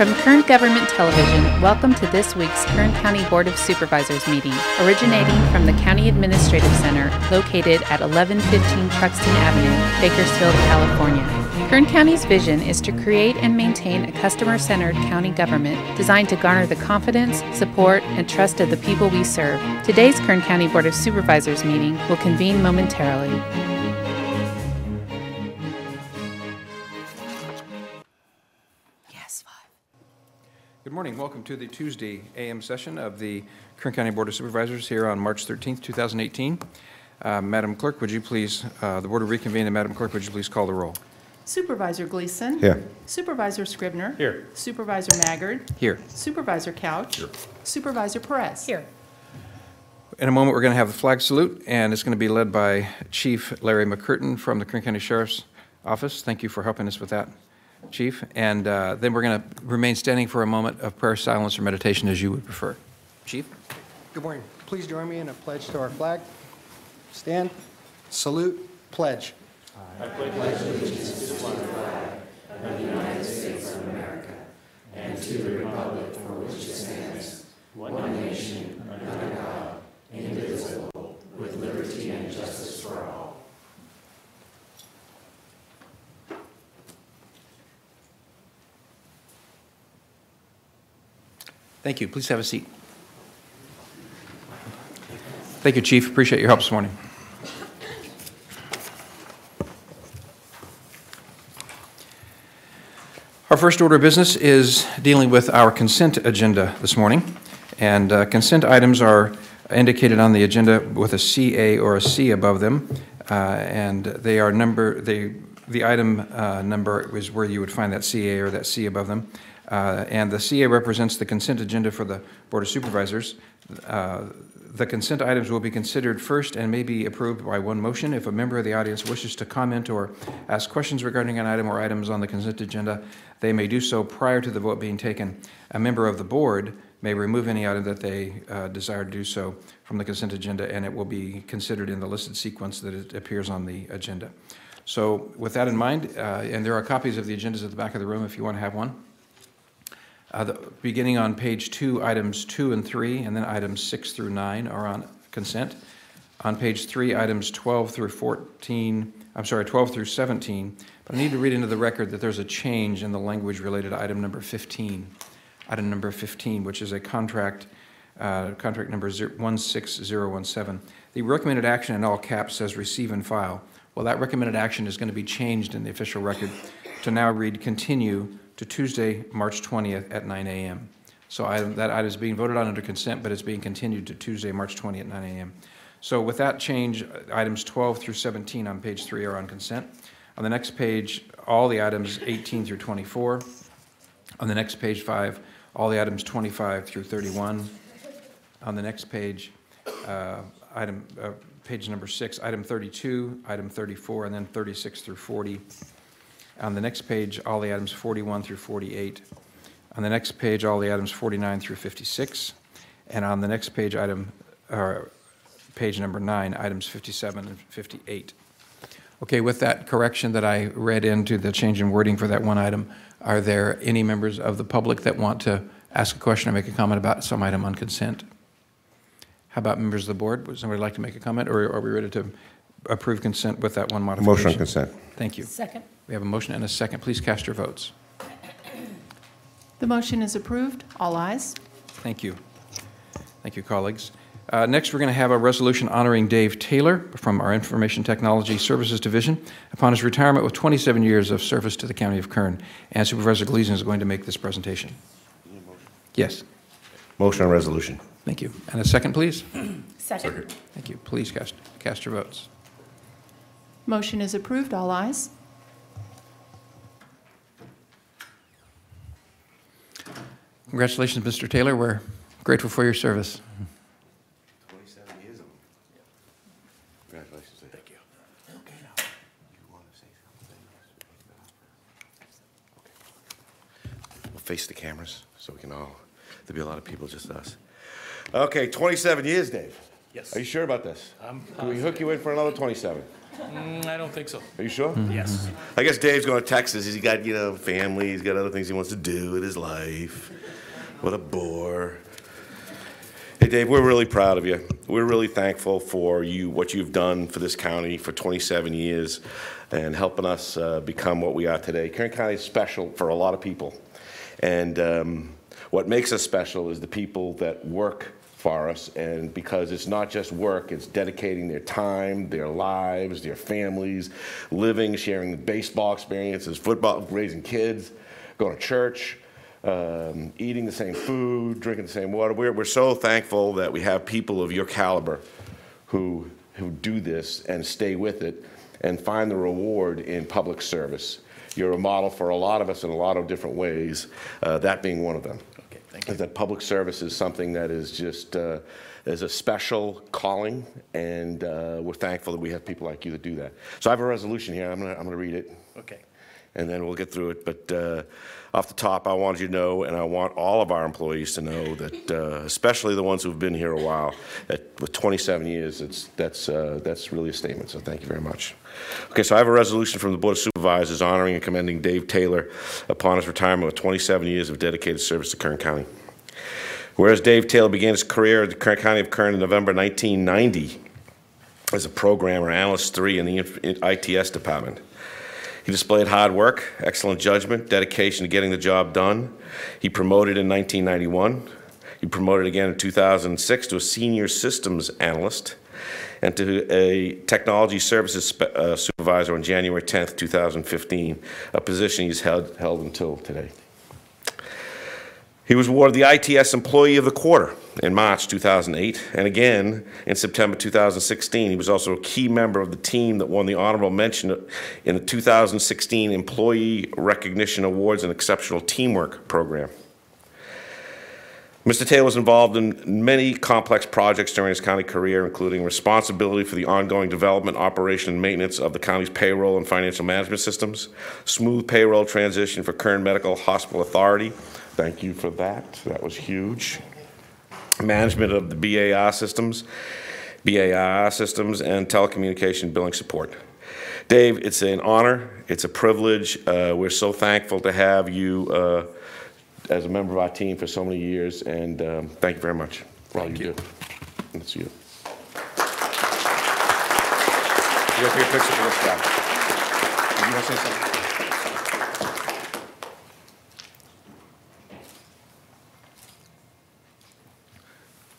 From Kern Government Television, welcome to this week's Kern County Board of Supervisors meeting, originating from the County Administrative Center located at 1115 Truxtun Avenue, Bakersfield, California. Kern County's vision is to create and maintain a customer-centered county government designed to garner the confidence, support, and trust of the people we serve. Today's Kern County Board of Supervisors meeting will convene momentarily. Good morning. Welcome to the Tuesday AM session of the Kern County Board of Supervisors here on March 13th, 2018. Madam Clerk, would you please, the Board will reconvene, and Madam Clerk, would you please call the roll? Supervisor Gleason. Here. Supervisor Scribner. Here. Supervisor Maggard. Here. Supervisor Couch. Here. Supervisor Perez. Here. In a moment, we're going to have the flag salute, and it's going to be led by Chief Larry McCurtain from the Kern County Sheriff's Office. Thank you for helping us with that, Chief. And then we're going to remain standing for a moment of prayer, silence, or meditation as you would prefer. Chief? Good morning. Please join me in a pledge to our flag. Stand, salute, pledge. I pledge allegiance to the flag of the United States of America and to the republic for which it stands, one nation, under God, indivisible, with liberty and justice for all. Thank you. Please have a seat. Thank you, Chief. Appreciate your help this morning. Our first order of business is dealing with our consent agenda this morning. And consent items are indicated on the agenda with a CA or a C above them. And they are the item number is where you would find that CA or that C above them. And the CA represents the consent agenda for the Board of Supervisors. The consent items will be considered first and may be approved by one motion. If a member of the audience wishes to comment or ask questions regarding an item or items on the consent agenda, they may do so prior to the vote being taken. A member of the board may remove any item that they desire to do so from the consent agenda, and it will be considered in the listed sequence that it appears on the agenda. So with that in mind, and there are copies of the agendas at the back of the room if you want to have one. Beginning on page 2, items 2 and 3, and then items 6 through 9 are on consent. On page 3, items 12 through 17. But I need to read into the record that there's a change in the language related to item number 15. Item number 15, which is a contract number 16017. The recommended action in all caps says receive and file. Well, that recommended action is going to be changed in the official record to now read continue to Tuesday, March 20th at 9 a.m. So that item is being voted on under consent, but it's being continued to Tuesday, March 20th at 9 a.m. So with that change, items 12 through 17 on page 3 are on consent. On the next page, all the items 18 through 24. On the next page 5, all the items 25 through 31. On the next page, page number 6, item 32, item 34, and then 36 through 40. On the next page, all the items 41 through 48. On the next page, all the items 49 through 56. And on the next page, page number 9, items 57 and 58. Okay, with that correction that I read into the change in wording for that one item, are there any members of the public that want to ask a question or make a comment about some item on consent? How about members of the board? Would somebody like to make a comment, or are we ready to approve consent with that one modification? Motion on consent. Thank you. Second. We have a motion and a second. Please cast your votes. The motion is approved. All ayes. Thank you. Thank you, colleagues. Next, we're going to have a resolution honoring Dave Taylor from our Information Technology Services Division upon his retirement with 27 years of service to the County of Kern. And Supervisor Gleason is going to make this presentation. Yes. Motion on resolution. Thank you. And a second, please. Second. Thank you. Please cast your votes. Motion is approved. All ayes. Congratulations, Mr. Taylor. We're grateful for your service. 27 years of them. Congratulations. Thank you. Okay, now, you want to say something? Okay. We'll face the cameras so we can all, there'll be a lot of people, just us. Okay, 27 years, Dave. Yes. Are you sure about this? I'm Can we hook you in for another 27? I don't think so. Are you sure? Yes. I guess Dave's going to Texas. He's got, family. He's got other things he wants to do with his life. What a bore. Hey, Dave, we're really proud of you. We're really thankful for you, what you've done for this county for 27 years and helping us become what we are today. Kern County is special for a lot of people. And what makes us special is the people that work for us, and because it's not just work, it's dedicating their time, their lives, their families, living, sharing the baseball experiences, football, raising kids, going to church, eating the same food, drinking the same water. We're so thankful that we have people of your caliber who do this and stay with it and find the reward in public service. You're a model for a lot of us in a lot of different ways, that being one of them. Thank you. Is that public service is something that is just is a special calling, and we're thankful that we have people like you that do that. So I have a resolution here. I'm gonna read it. Okay. And then we'll get through it. But off the top, I want you to know, and I want all of our employees to know that, especially the ones who've been here a while, that with 27 years, that's really a statement. So thank you very much. Okay, so I have a resolution from the Board of Supervisors honoring and commending Dave Taylor upon his retirement with 27 years of dedicated service to Kern County. Whereas Dave Taylor began his career at the County of Kern in November 1990 as a programmer, analyst 3 in the ITS department. He displayed hard work, excellent judgment, dedication to getting the job done. He promoted in 1991. He promoted again in 2006 to a senior systems analyst and to a technology services supervisor on January 10th, 2015, a position he's held until today. He was awarded the ITS Employee of the Quarter in March 2008, and again in September 2016. He was also a key member of the team that won the honorable mention in the 2016 Employee Recognition Awards and Exceptional Teamwork Program. Mr. Taylor was involved in many complex projects during his county career, including responsibility for the ongoing development, operation, and maintenance of the county's payroll and financial management systems, smooth payroll transition for Kern Medical Hospital Authority. Thank you for that. That was huge. Management of the BAR systems, and telecommunication billing support. Dave, it's an honor. It's a privilege. We're so thankful to have you as a member of our team for so many years, and thank you very much for all you do. That's you. You have your picture for this guy. You want to say something?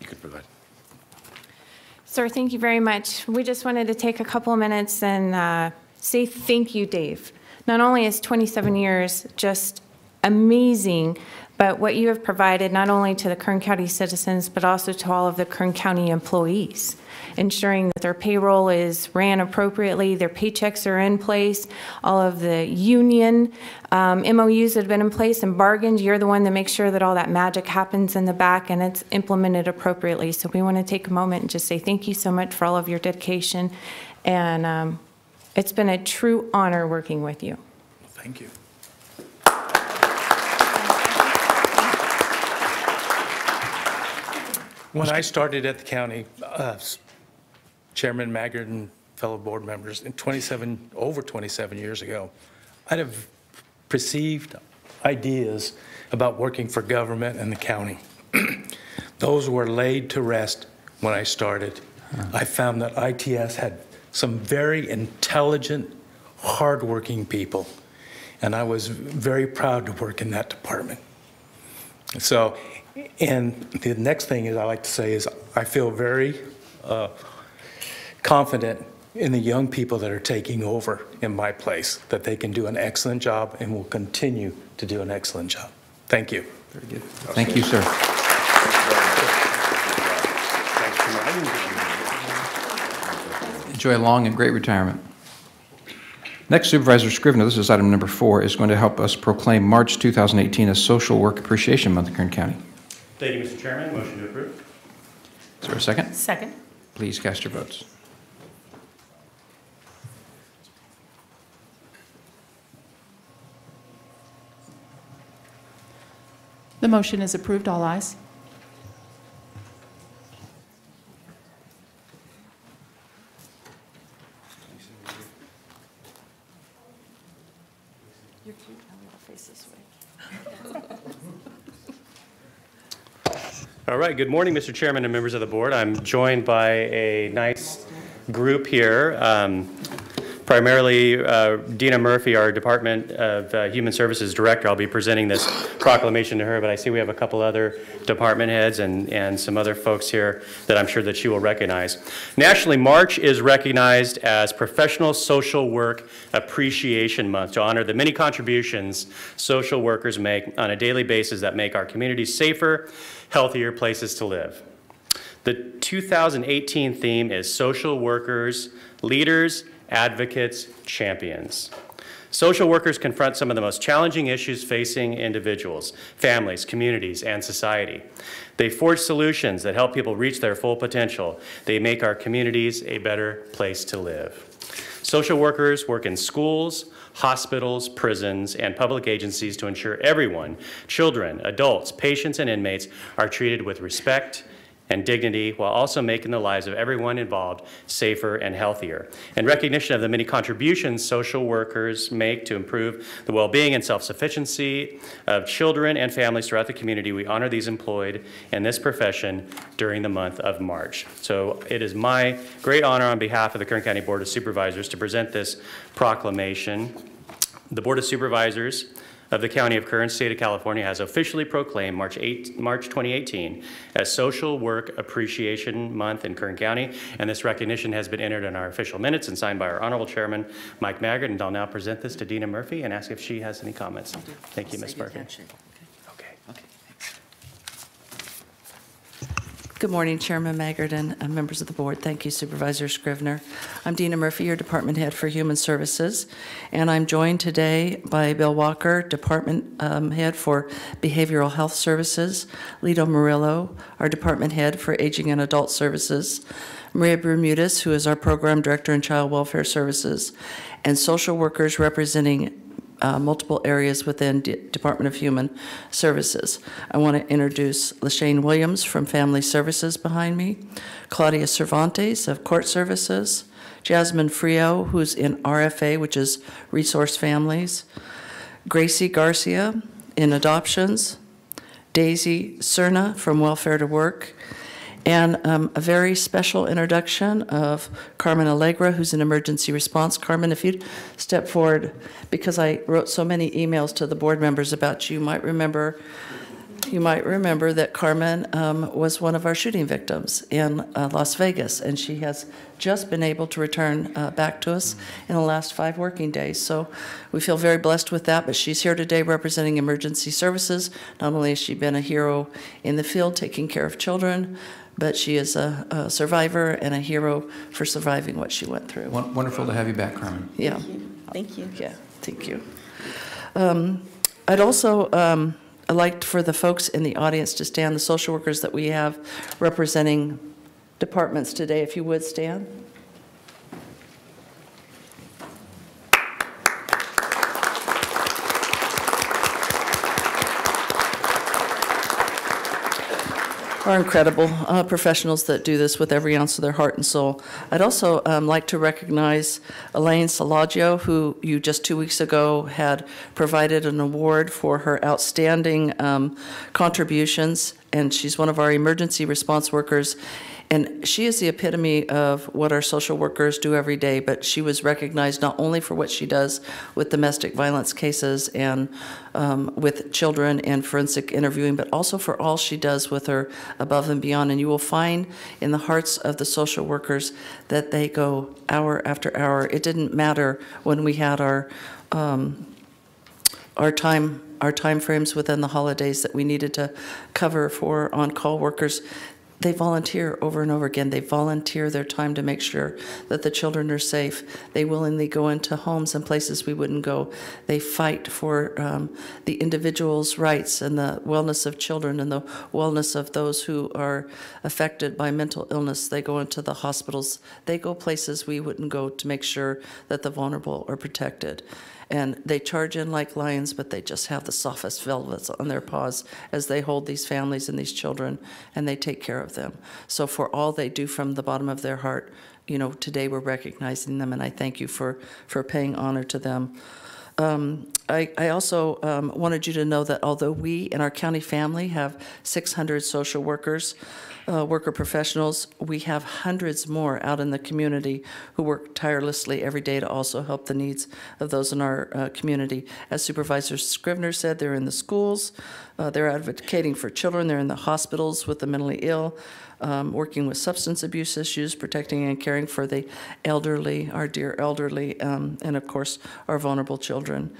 You can provide. Sir, thank you very much. We just wanted to take a couple of minutes and say thank you, Dave. Not only is 27 years just amazing, but what you have provided not only to the Kern County citizens, but also to all of the Kern County employees, ensuring that their payroll is ran appropriately, their paychecks are in place, all of the union MOUs that have been in place and bargains, you're the one that makes sure that all that magic happens in the back and it's implemented appropriately. So we want to take a moment and just say thank you so much for all of your dedication, and it's been a true honor working with you. Thank you. When I started at the county, Chairman Maggard and fellow board members, over 27 years ago, I'd have perceived ideas about working for government and the county. Those were laid to rest when I started. I found that ITS had some very intelligent, hardworking people, and I was very proud to work in that department. So, and the next thing is I like to say is I feel very confident in the young people that are taking over in my place, that they can do an excellent job and will continue to do an excellent job. Thank you. Very good. Thank you, sir. Enjoy a long and great retirement. Next, Supervisor Scrivener, this is item number 4, is going to help us proclaim March 2018 as Social Work Appreciation Month in Kern County. Thank you, Mr. Chairman. Motion to approve. Is there a second? Second. Please cast your votes. The motion is approved. All ayes. You're cute. I'm going to face this way. All right, good morning, Mr. Chairman and members of the board. I'm joined by a nice group here, primarily Dina Murphy, our Department of Human Services Director. I'll be presenting this proclamation to her, but I see we have a couple other department heads and some other folks here that I'm sure that she will recognize. Nationally, March is recognized as Professional Social Work Appreciation Month to honor the many contributions social workers make on a daily basis that make our communities safer, healthier places to live. The 2018 theme is Social Workers, Leaders, Advocates, Champions. Social workers confront some of the most challenging issues facing individuals, families, communities, and society. They forge solutions that help people reach their full potential. They make our communities a better place to live. Social workers work in schools, hospitals, prisons, and public agencies to ensure everyone, children, adults, patients, and inmates are treated with respect and dignity while also making the lives of everyone involved safer and healthier. In recognition of the many contributions social workers make to improve the well-being and self-sufficiency of children and families throughout the community, we honor these employed in this profession during the month of March. So it is my great honor on behalf of the Kern County Board of Supervisors to present this proclamation. The Board of Supervisors of the County of Kern, State of California, has officially proclaimed March 2018 as Social Work Appreciation Month in Kern County, and this recognition has been entered in our official minutes and signed by our Honorable Chairman, Mike Maggard, and I'll now present this to Dina Murphy and ask if she has any comments. Thank you, Ms. Murphy. Good morning, Chairman Maggard and members of the board. Thank you, Supervisor Scrivener. I'm Dina Murphy, your Department Head for Human Services, and I'm joined today by Bill Walker, Department Head for Behavioral Health Services, Lito Murillo, our Department Head for Aging and Adult Services, Maria Bermudez, who is our Program Director in Child Welfare Services, and social workers representing multiple areas within Department of Human Services. I want to introduce LaShane Williams from Family Services behind me, Claudia Cervantes of Court Services, Jasmine Frio, who's in RFA, which is Resource Families, Gracie Garcia in Adoptions, Daisy Cerna from Welfare to Work, and a very special introduction of Carmen Allegra, who's in emergency response. Carmen, if you'd step forward, because I wrote so many emails to the board members about you, you might remember that Carmen was one of our shooting victims in Las Vegas, and she has just been able to return back to us in the last 5 working days. So we feel very blessed with that, but she's here today representing emergency services. Not only has she been a hero in the field taking care of children, but she is a survivor and a hero for surviving what she went through. Wonderful to have you back, Carmen. Yeah. Thank you. Yeah, thank you. I'd also like for the folks in the audience to stand, the social workers that we have representing departments today, if you would stand. Are incredible professionals that do this with every ounce of their heart and soul. I'd also like to recognize Elaine Salagio, who you just 2 weeks ago had provided an award for her outstanding contributions, and she's one of our emergency response workers. And she is the epitome of what our social workers do every day, but she was recognized not only for what she does with domestic violence cases and with children and forensic interviewing, but also for all she does with her above and beyond. And you will find in the hearts of the social workers that they go hour after hour. It didn't matter when we had our time frames within the holidays that we needed to cover for on-call workers. They volunteer over and over again. They volunteer their time to make sure that the children are safe. They willingly go into homes and places we wouldn't go. They fight for the individual's rights and the wellness of children and the wellness of those who are affected by mental illness. They go into the hospitals. They go places we wouldn't go to make sure that the vulnerable are protected. And they charge in like lions, but they just have the softest velvets on their paws as they hold these families and these children, and they take care of them. So for all they do from the bottom of their heart, you know, today we're recognizing them, and I thank you for paying honor to them. I also wanted you to know that although we in our county family have 600 social workers, worker professionals, we have hundreds more out in the community who work tirelessly every day to also help the needs of those in our community. As Supervisor Scrivener said, they're in the schools, they're advocating for children, they're in the hospitals with the mentally ill, working with substance abuse issues, protecting and caring for the elderly, our dear elderly, and of course, our vulnerable children.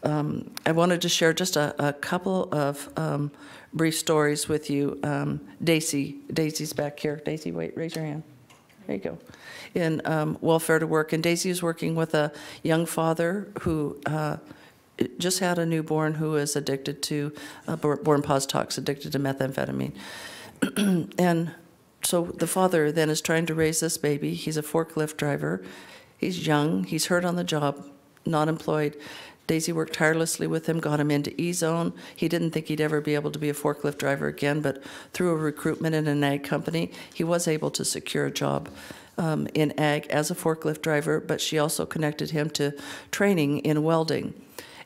I wanted to share just a couple of brief stories with you. Daisy's back here. Daisy, wait, raise your hand. There you go. In Welfare to Work, and Daisy is working with a young father who just had a newborn who is addicted to, born pos-tox, addicted to methamphetamine. And so the father then is trying to raise this baby. He's a forklift driver. He's young. He's hurt on the job, not employed. Daisy worked tirelessly with him, got him into E-Zone. He didn't think he'd ever be able to be a forklift driver again, but through a recruitment in an ag company, he was able to secure a job in ag as a forklift driver, but she also connected him to training in welding.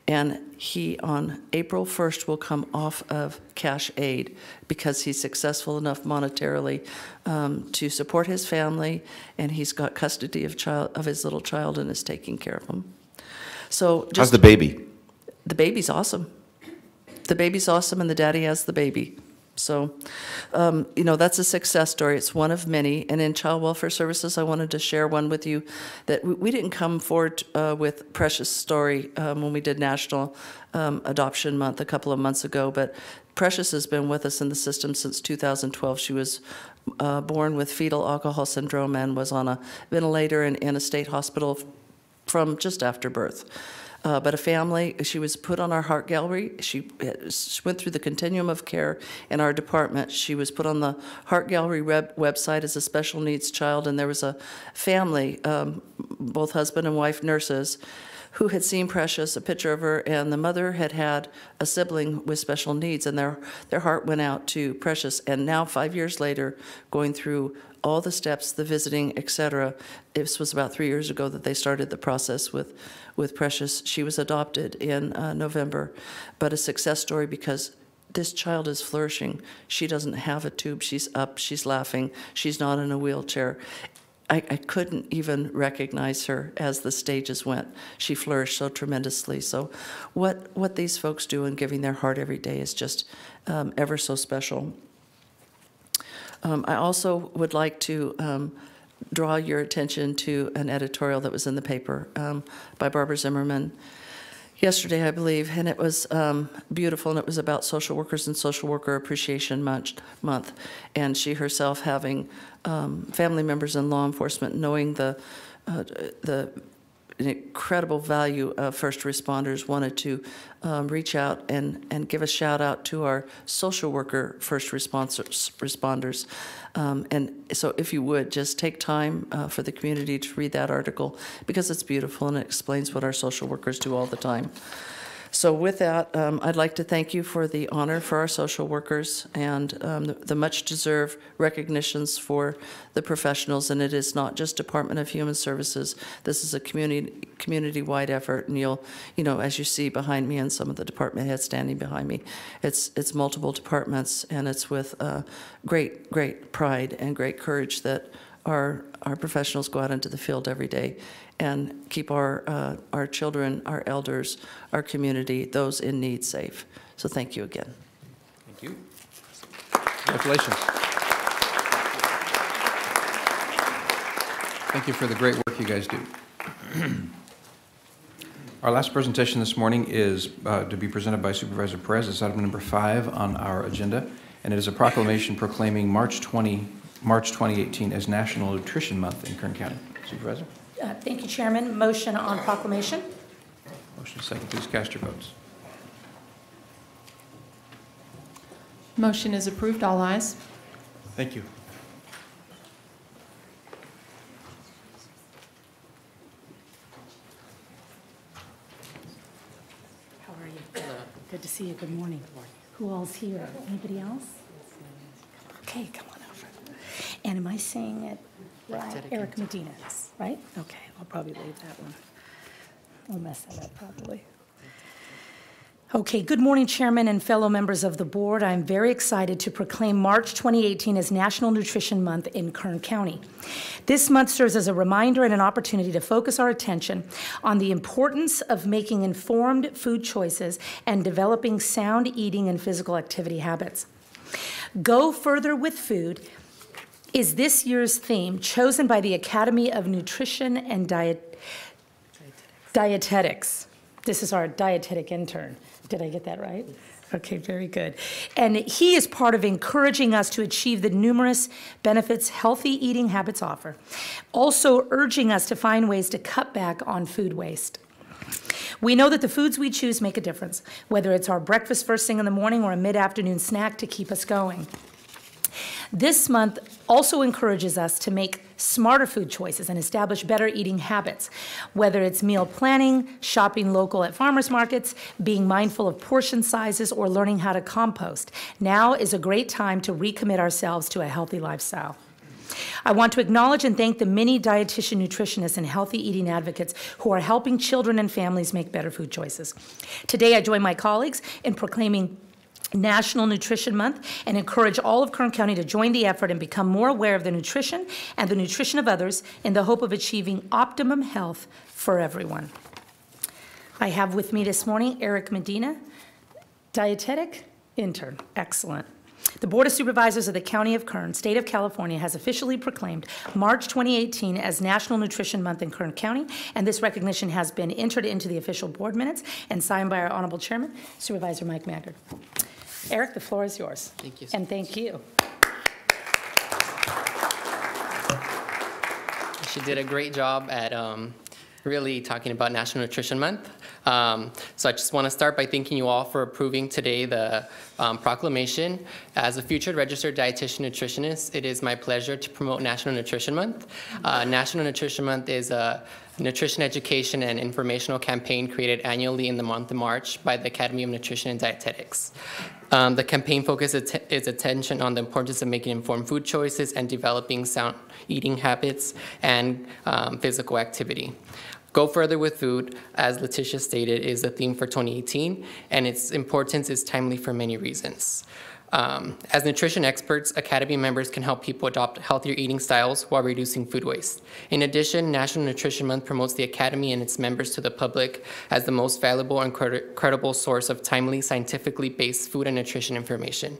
And he, on April 1st, will come off of cash aid because he's successful enough monetarily to support his family, and he's got custody of his little child and is taking care of him. So just, how's the baby? The baby's awesome. The baby's awesome, and the daddy has the baby. So, you know, that's a success story. It's one of many. And in Child Welfare Services, I wanted to share one with you that we didn't come forward with Precious' story when we did National Adoption Month a couple of months ago, but Precious has been with us in the system since 2012. She was born with fetal alcohol syndrome and was on a ventilator in a state hospital from just after birth. But a family, she was put on our heart gallery. She went through the continuum of care in our department. She was put on the heart gallery website as a special needs child, and there was a family, both husband and wife nurses, who had seen Precious, a picture of her, and the mother had had a sibling with special needs, and their heart went out to Precious. And now, 5 years later, going through all the steps, the visiting, etc. This was about 3 years ago that they started the process with Precious. She was adopted in November, but a success story because this child is flourishing. She doesn't have a tube. She's up. She's laughing. She's not in a wheelchair. I couldn't even recognize her as the stages went. She flourished so tremendously. So what these folks do in giving their heart every day is just ever so special. I also would like to draw your attention to an editorial that was in the paper by Barbara Zimmerman yesterday, I believe, and it was beautiful, and it was about social workers and Social Worker Appreciation Month, and she herself having family members in law enforcement, knowing the incredible value of first responders, wanted to reach out and give a shout out to our social worker first responders. And so if you would, just take time for the community to read that article because it's beautiful and it explains what our social workers do all the time. So with that, I'd like to thank you for the honor for our social workers and the much-deserved recognitions for the professionals. And it is not just Department of Human Services. This is a community-wide effort. And you know, as you see behind me and some of the department heads standing behind me, it's multiple departments, and it's with great pride and great courage that our professionals go out into the field every day and keep our children, our elders, our community, those in need safe. So thank you again. Thank you. Congratulations. Thank you for the great work you guys do. Our last presentation this morning is to be presented by Supervisor Perez. It's item number 5 on our agenda, and it is a proclamation proclaiming March 2018 as National Nutrition Month in Kern County. Supervisor? Thank you, Chairman. Motion on proclamation. Motion second. Please cast your votes. Motion is approved. All ayes. Thank you. How are you? Hello. Good to see you. Good morning. Who all's here? Anybody else? Okay, come on over. And am I saying it right? Eric Medina, right? Okay, I'll probably leave that one. I'll mess that up probably. Okay, good morning, Chairman and fellow members of the board. I'm very excited to proclaim March 2018 as National Nutrition Month in Kern County. This month serves as a reminder and an opportunity to focus our attention on the importance of making informed food choices and developing sound eating and physical activity habits. Go Further with Food is this year's theme, chosen by the Academy of Nutrition and Dietetics. This is our dietetic intern. Did I get that right? Okay, very good. And he is part of encouraging us to achieve the numerous benefits healthy eating habits offer, also urging us to find ways to cut back on food waste. We know that the foods we choose make a difference, whether it's our breakfast first thing in the morning or a mid-afternoon snack to keep us going. This month also encourages us to make smarter food choices and establish better eating habits, whether it's meal planning, shopping local at farmers markets, being mindful of portion sizes, or learning how to compost. Now is a great time to recommit ourselves to a healthy lifestyle. I want to acknowledge and thank the many dietitian, nutritionists, and healthy eating advocates who are helping children and families make better food choices. Today, I join my colleagues in proclaiming National Nutrition Month and encourage all of Kern County to join the effort and become more aware of the nutrition and the nutrition of others in the hope of achieving optimum health for everyone. I have with me this morning Eric Medina, dietetic intern. Excellent. The Board of Supervisors of the County of Kern, State of California, has officially proclaimed March 2018 as National Nutrition Month in Kern County, and this recognition has been entered into the official board minutes and signed by our Honorable Chairman, Supervisor Mike Maggard. Eric, the floor is yours. Thank you. And thank you. She did a great job at really talking about National Nutrition Month. So I just want to start by thanking you all for approving today the proclamation. As a future registered dietitian nutritionist, it is my pleasure to promote National Nutrition Month. National Nutrition Month is a nutrition education and informational campaign created annually in the month of March by the Academy of Nutrition and Dietetics. The campaign focuses its attention on the importance of making informed food choices and developing sound eating habits and physical activity. Go Further with Food, as Letitia stated, is the theme for 2018, and its importance is timely for many reasons. As nutrition experts, Academy members can help people adopt healthier eating styles while reducing food waste. In addition, National Nutrition Month promotes the Academy and its members to the public as the most valuable and credible source of timely, scientifically based food and nutrition information.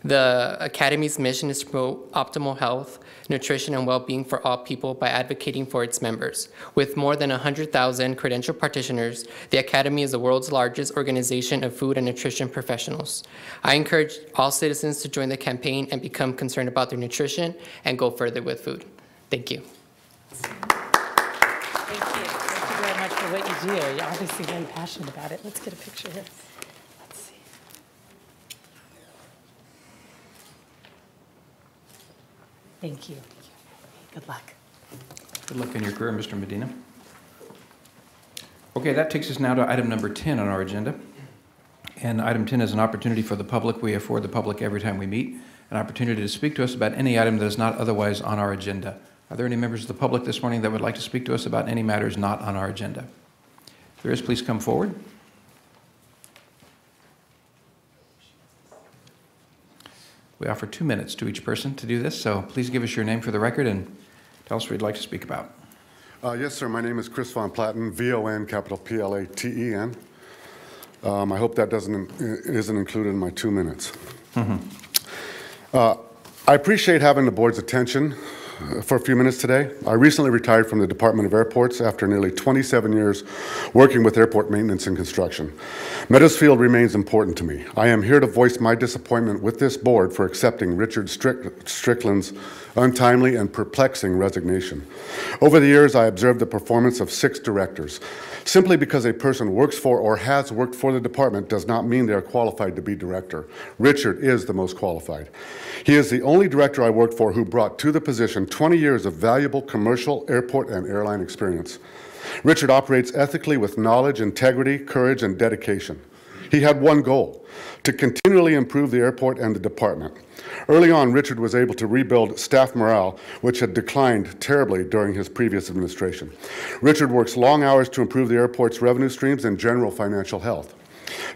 The Academy's mission is to promote optimal health, nutrition, and well-being for all people by advocating for its members. With more than 100,000 credentialed practitioners, the Academy is the world's largest organization of food and nutrition professionals. I encourage all citizens to join the campaign and become concerned about their nutrition and go further with food. Thank you. Thank you. Thank you very much for what you do. You're obviously very passionate about it. Let's get a picture here. Let's see. Thank you. Good luck. Good luck in your career, Mr. Medina. Okay, that takes us now to item number 10 on our agenda. And item 10 is an opportunity for the public. We afford the public every time we meet an opportunity to speak to us about any item that is not otherwise on our agenda. Are there any members of the public this morning that would like to speak to us about any matters not on our agenda? If there is, please come forward. We offer 2 minutes to each person to do this, so please give us your name for the record and tell us what you'd like to speak about. Yes, sir. My name is Chris Von Platten, V-O-N, capital P-L-A-T-E-N. I hope that isn't included in my 2 minutes. I appreciate having the board's attention for a few minutes today. I recently retired from the Department of Airports after nearly 27 years working with airport maintenance and construction. Meadowsfield remains important to me. I am here to voice my disappointment with this board for accepting Richard Strickland's untimely and perplexing resignation. Over the years, I observed the performance of 6 directors. Simply because a person works for or has worked for the department does not mean they are qualified to be director. Richard is the most qualified. He is the only director I worked for who brought to the position 20 years of valuable commercial, airport, and airline experience. Richard operates ethically with knowledge, integrity, courage, and dedication. He had one goal: to continually improve the airport and the department. Early on, Richard was able to rebuild staff morale, which had declined terribly during his previous administration. Richard works long hours to improve the airport's revenue streams and general financial health.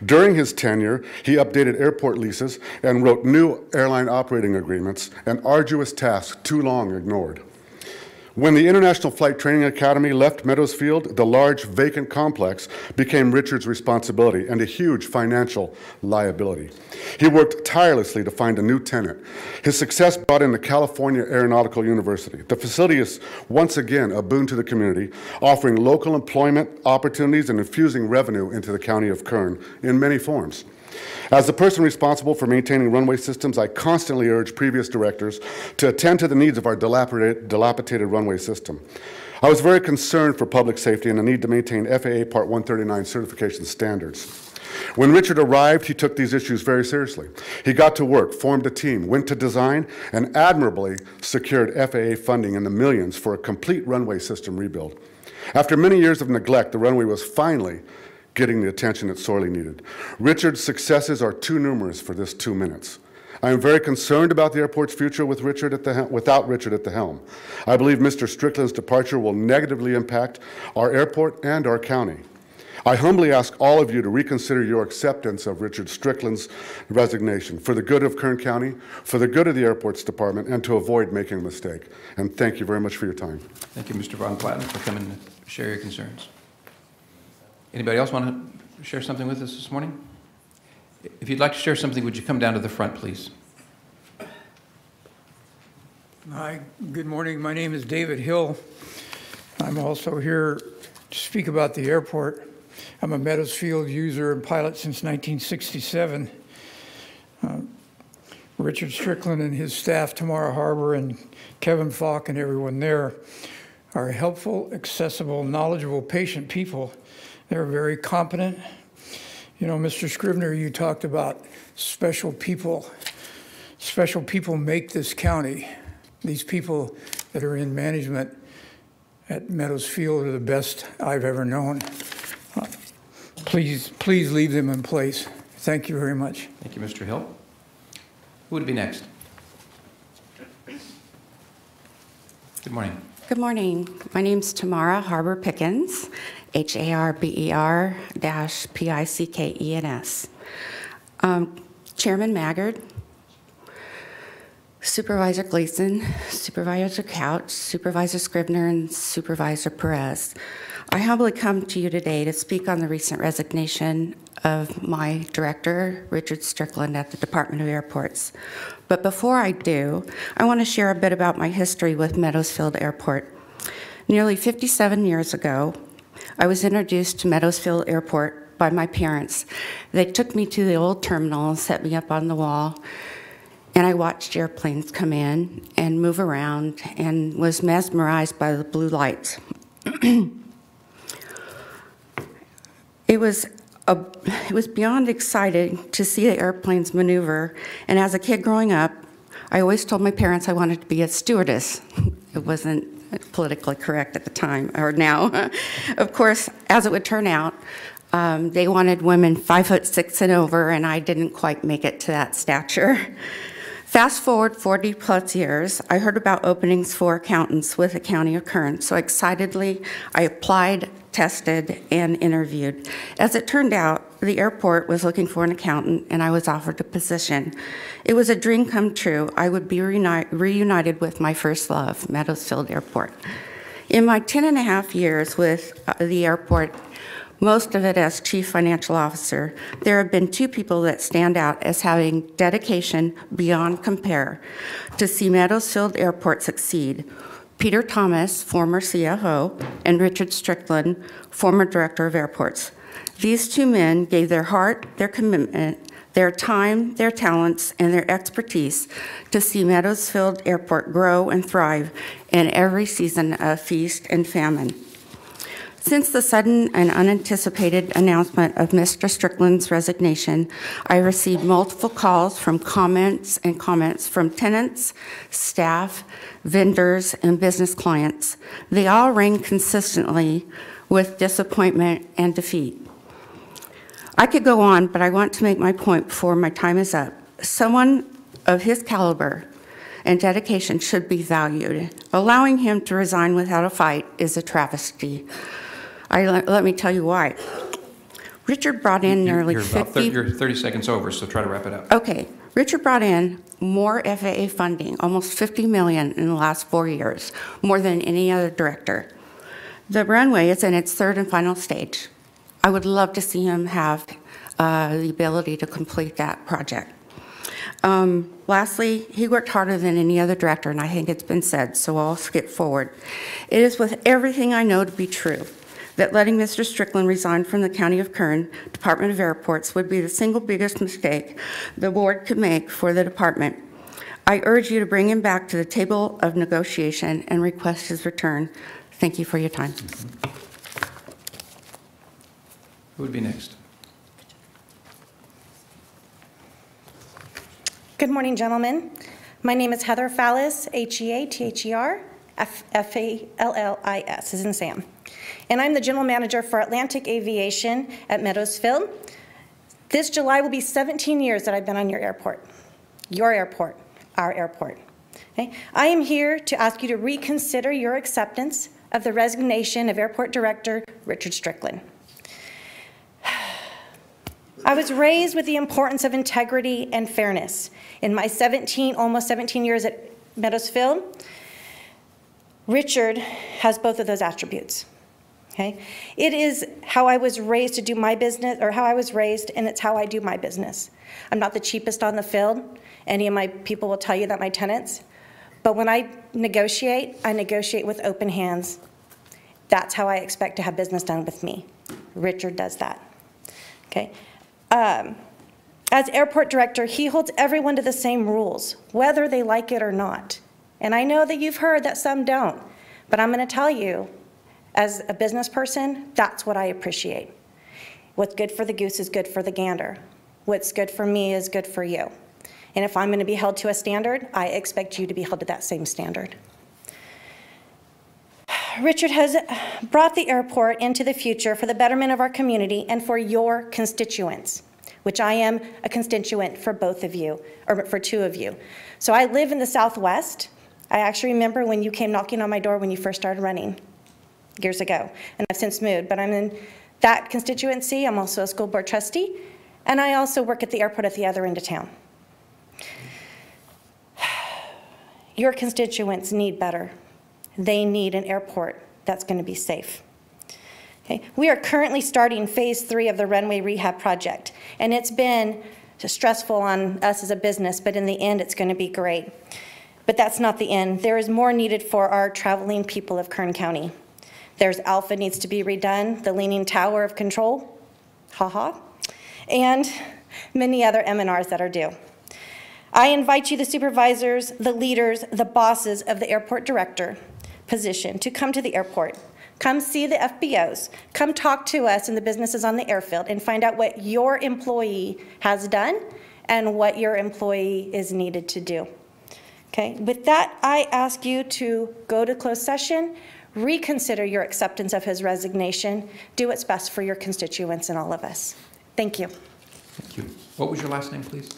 During his tenure, he updated airport leases and wrote new airline operating agreements, an arduous task too long ignored. When the International Flight Training Academy left Meadows Field, the large vacant complex became Richard's responsibility and a huge financial liability. He worked tirelessly to find a new tenant. His success brought in the California Aeronautical University. The facility is once again a boon to the community, offering local employment opportunities and infusing revenue into the County of Kern in many forms. As the person responsible for maintaining runway systems, I constantly urge previous directors to attend to the needs of our dilapidated runway system. I was very concerned for public safety and the need to maintain FAA Part 139 certification standards. When Richard arrived, he took these issues very seriously. He got to work, formed a team, went to design, and admirably secured FAA funding in the millions for a complete runway system rebuild. After many years of neglect, the runway was finally getting the attention it sorely needed. Richard's successes are too numerous for this 2 minutes. I am very concerned about the airport's future without Richard at the helm. I believe Mr. Strickland's departure will negatively impact our airport and our county. I humbly ask all of you to reconsider your acceptance of Richard Strickland's resignation for the good of Kern County, for the good of the airports department, and to avoid making a mistake. And thank you very much for your time. Thank you, Mr. Von Platten, for coming to share your concerns. Anybody else want to share something with us this morning? If you'd like to share something, would you come down to the front, please? Hi, good morning. My name is David Hill. I'm also here to speak about the airport. I'm a Meadows Field user and pilot since 1967. Richard Strickland and his staff, Tamara Harbour and Kevin Falk and everyone there, are helpful, accessible, knowledgeable, patient people. They're very competent. You know, Mr. Scrivener, you talked about special people. Special people make this county. These people that are in management at Meadows Field are the best I've ever known. Please leave them in place. Thank you very much. Thank you, Mr. Hill. Who would be next? Good morning. Good morning. My name's Tamara Harbour Pickens, HARBER-PICKENS. Chairman Maggard, Supervisor Gleason, Supervisor Couch, Supervisor Scrivener, and Supervisor Perez. I humbly come to you today to speak on the recent resignation of my director, Richard Strickland, at the Department of Airports. But before I do, I want to share a bit about my history with Meadowsfield Airport. Nearly 57 years ago, I was introduced to Meadowsfield Airport by my parents. They took me to the old terminal and set me up on the wall, and I watched airplanes come in and move around and was mesmerized by the blue lights. It was beyond exciting to see the airplanes maneuver, and as a kid growing up, I always told my parents I wanted to be a stewardess. It wasn't politically correct at the time, or now. Of course, as it would turn out, they wanted women 5'6" and over, and I didn't quite make it to that stature. Fast forward 40 plus years, I heard about openings for accountants with the County of Kern, so excitedly I applied, tested, and interviewed. As it turned out, the airport was looking for an accountant, and I was offered a position. It was a dream come true. I would be reunited with my first love, Meadowsfield Airport. In my 10.5 years with the airport, most of it as Chief Financial Officer, there have been two people that stand out as having dedication beyond compare to see Meadowsfield Airport succeed. Peter Thomas, former CFO, and Richard Strickland, former Director of Airports. These two men gave their heart, their commitment, their time, their talents, and their expertise to see Meadowsfield Airport grow and thrive in every season of feast and famine. Since the sudden and unanticipated announcement of Mr. Strickland's resignation, I received multiple calls from comments from tenants, staff, vendors, and business clients. They all rang consistently with disappointment and defeat. I could go on, but I want to make my point before my time is up. Someone of his caliber and dedication should be valued. Allowing him to resign without a fight is a travesty. Let me tell you why. Richard brought in nearly You're 50... You're 30 seconds over, so try to wrap it up. Okay. Richard brought in more FAA funding, almost $50 million in the last 4 years, more than any other director. The runway is in its third and final stage. I would love to see him have the ability to complete that project. Lastly, he worked harder than any other director, and I think it's been said, so I'll skip forward. It is with everything I know to be true that letting Mr. Strickland resign from the County of Kern Department of Airports would be the single biggest mistake the board could make for the department. I urge you to bring him back to the table of negotiation and request his return. Thank you for your time. Who would be next? Good morning, gentlemen. My name is Heather Fallis, Heather, Fallis, as in Sam. And I'm the general manager for Atlantic Aviation at Meadows Field. This July will be 17 years that I've been on your airport, our airport. Okay? I am here to ask you to reconsider your acceptance of the resignation of Airport Director Richard Strickland. I was raised with the importance of integrity and fairness. In my almost 17 years at Meadows Field, Richard has both of those attributes. Okay? It is how I was raised to do my business, or how I was raised, and it's how I do my business. I'm not the cheapest on the field. Any of my people will tell you that, my tenants. But when I negotiate with open hands. That's how I expect to have business done with me. Richard does that. Okay? As airport director, he holds everyone to the same rules, whether they like it or not. And I know that you've heard that some don't, but I'm going to tell you, as a business person, that's what I appreciate. What's good for the goose is good for the gander. What's good for me is good for you. And if I'm going to be held to a standard, I expect you to be held to that same standard. Richard has brought the airport into the future for the betterment of our community and for your constituents, which I am a constituent for both of you, or for two of you. So I live in the Southwest. I actually remember when you came knocking on my door when you first started running years ago, and I've since moved, but I'm in that constituency. I'm also a school board trustee, and I also work at the airport at the other end of town. Your constituents need better. They need an airport that's going to be safe. Okay. We are currently starting phase 3 of the runway rehab project, and it's been stressful on us as a business, but in the end, it's going to be great. But that's not the end. There is more needed for our traveling people of Kern County. There's Alpha needs to be redone, the Leaning Tower of Control, and many other M&Rs that are due. I invite you, the supervisors, the leaders, the bosses of the airport director position to come to the airport. Come see the FBOs. Come talk to us and the businesses on the airfield and find out what your employee has done and what your employee is needed to do. Okay, with that, I ask you to go to closed session, reconsider your acceptance of his resignation, do what's best for your constituents and all of us. Thank you. Thank you. What was your last name, please?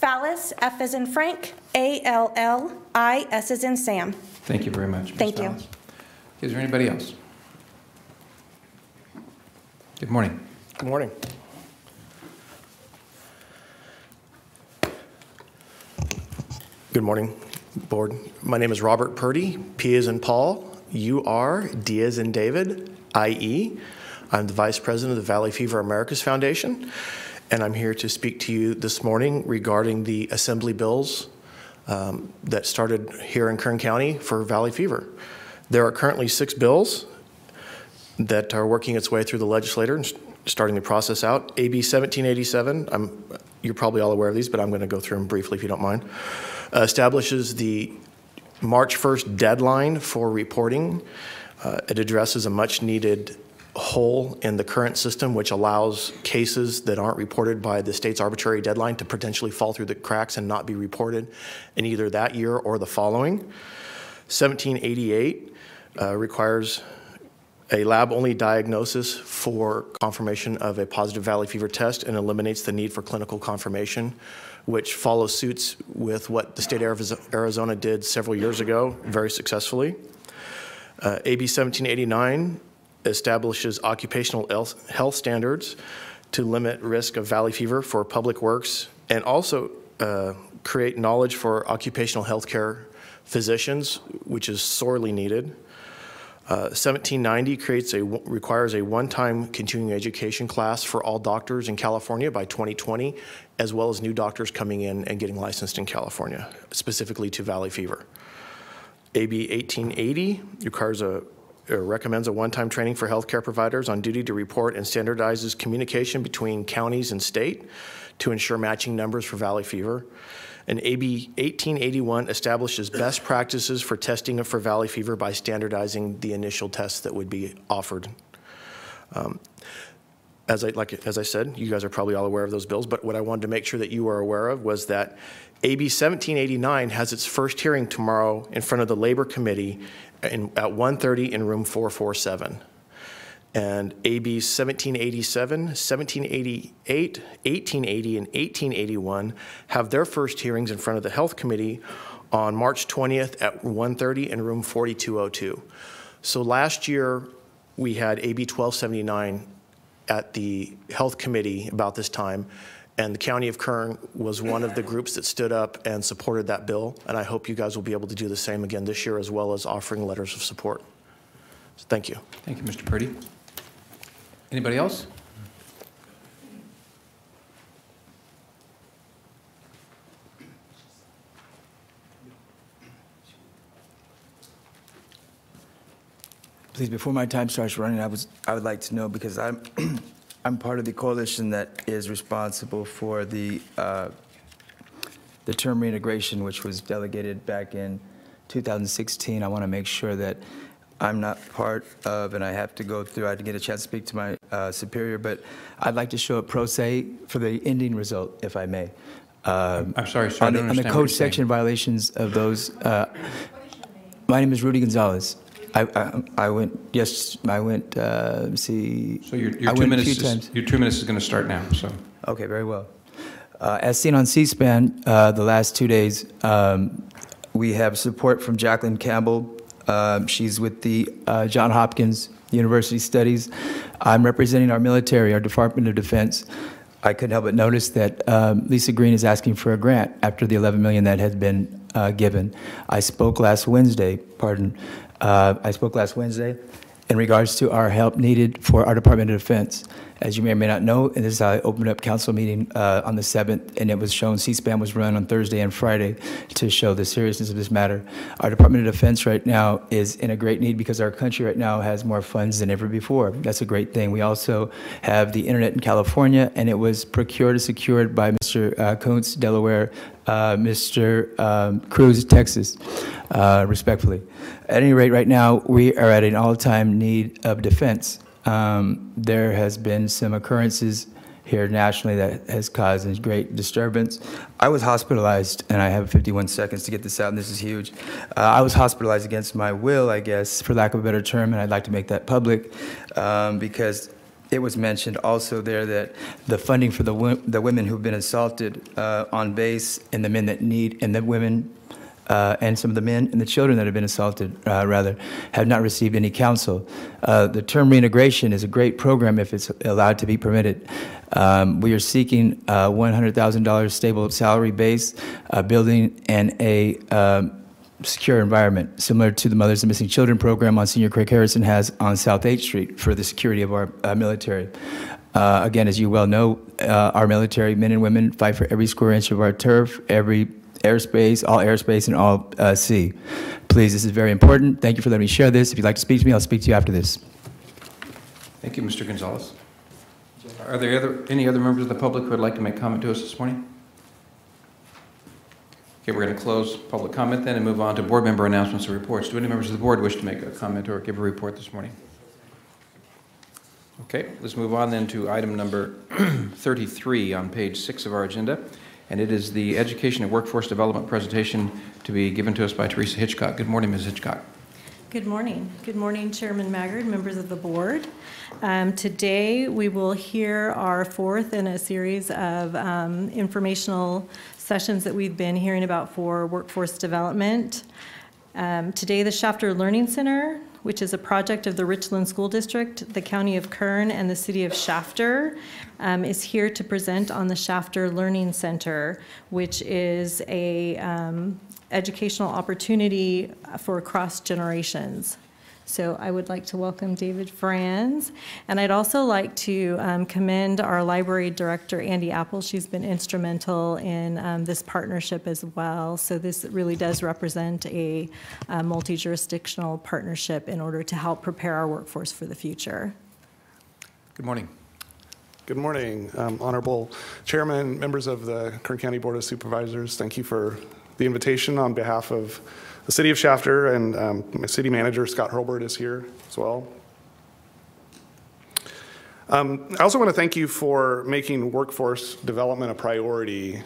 Fallis, F as in Frank, A-L-L-I-S as in Sam. Thank you very much, Ms. Thank you. Fallis. Is there anybody else? Good morning. Good morning. Good morning, board. My name is Robert Purdy, P as in Paul, U-R, D as in David, I-E. I'm the Vice President of the Valley Fever Americas Foundation, and I'm here to speak to you this morning regarding the assembly bills that started here in Kern County for Valley Fever. There are currently 6 bills that are working its way through the legislature and starting the process out. AB 1787, you're probably all aware of these, but I'm going to go through them briefly if you don't mind. Establishes the March 1st deadline for reporting. It addresses a much needed hole in the current system, which allows cases that aren't reported by the state's arbitrary deadline to potentially fall through the cracks and not be reported in either that year or the following. 1788 requires a lab-only diagnosis for confirmation of a positive valley fever test and eliminates the need for clinical confirmation, which follows suits with what the state of Arizona did several years ago very successfully. AB 1789 establishes occupational health standards to limit risk of valley fever for public works, and also create knowledge for occupational health care physicians, which is sorely needed. 1790 requires a one-time continuing education class for all doctors in California by 2020, as well as new doctors coming in and getting licensed in California, specifically to valley fever. AB 1880 recommends a one-time training for healthcare providers on duty to report and standardizes communication between counties and state to ensure matching numbers for valley fever. And AB 1881 establishes best practices for testing for valley fever by standardizing the initial tests that would be offered. As I said, you guys are probably all aware of those bills, but what I wanted to make sure that you are aware of was that AB 1789 has its first hearing tomorrow in front of the Labor Committee at 1:30 in room 447. And AB 1787, 1788, 1880, and 1881 have their first hearings in front of the Health Committee on March 20th at 1:30 in room 4202. So last year, we had AB 1279 at the Health Committee about this time, and the County of Kern was one of the groups that stood up and supported that bill, and I hope you guys will be able to do the same again this year, as well as offering letters of support. So thank you. Thank you, Mr. Purdy. Anybody else? Please, before my time starts running, I would like to know, because I'm part of the coalition that is responsible for the term reintegration, which was delegated back in 2016. I want to make sure that I'm not part of, and I have to go through, I had to get a chance to speak to my superior, but I'd like to show a pro se for the ending result, if I may. I'm sorry, sir, on the code section violations of those. My name is Rudy Gonzalez. I went, see. So your 2 minutes, your 2 minutes is going to start now, so. Okay, very well. As seen on C-SPAN the last 2 days, we have support from Jacqueline Campbell. She's with the Johns Hopkins University Studies. I'm representing our military, our Department of Defense. I couldn't help but notice that Lisa Green is asking for a grant after the $11 million that has been given. I spoke last Wednesday, in regards to our help needed for our Department of Defense. As you may or may not know, and this is how I opened up council meeting on the 7th, and it was shown, C-SPAN was run on Thursday and Friday to show the seriousness of this matter. Our Department of Defense right now is in a great need because our country right now has more funds than ever before. That's a great thing. We also have the internet in California, and it was procured and secured by Mr. Kuntz, Delaware, Mr. Cruz, Texas, respectfully. At any rate, right now, we are at an all-time need of defense. There has been some occurrences here nationally that has caused great disturbance. I was hospitalized, and I have 51 seconds to get this out, and this is huge. I was hospitalized against my will, I guess, for lack of a better term, and I'd like to make that public because it was mentioned also there that the funding for the women who've been assaulted on base, and the men that need, and the women and some of the men and the children that have been assaulted, have not received any counsel. The term reintegration is a great program if it's allowed to be permitted. We are seeking $100,000 stable salary base, a building, and a secure environment, similar to the Mothers and Missing Children program on Senior Craig Harrison has on South 8th Street for the security of our military. Again, as you well know, our military men and women fight for every square inch of our turf, every airspace, and all sea. Please, this is very important. Thank you for letting me share this. If you'd like to speak to me, I'll speak to you after this. Thank you, Mr. Gonzalez. Are there any other members of the public who would like to make comment to us this morning? Okay, we're going to close public comment then and move on to board member announcements and reports. Do any members of the board wish to make a comment or give a report this morning? Okay, let's move on then to item number 33 on page 6 of our agenda. And it is the Education and Workforce Development presentation to be given to us by Teresa Hitchcock. Good morning, Ms. Hitchcock. Good morning. Good morning, Chairman Maggard, members of the board. Today, we will hear our fourth in a series of informational sessions that we've been hearing about for workforce development. Today, the Shafter Learning Center which is a project of the Richland School District, the County of Kern, and the City of Shafter, is here to present on the Shafter Learning Center, which is a educational opportunity for cross generations. So I would like to welcome David Franz, and I'd also like to commend our library director, Andy Apple. She's been instrumental in this partnership as well. So this really does represent a multi-jurisdictional partnership in order to help prepare our workforce for the future. Good morning. Good morning, Honorable Chairman, members of the Kern County Board of Supervisors. Thank you for the invitation on behalf of the City of Shafter, and my city manager, Scott Hurlbert, is here as well. I also want to thank you for making workforce development a priority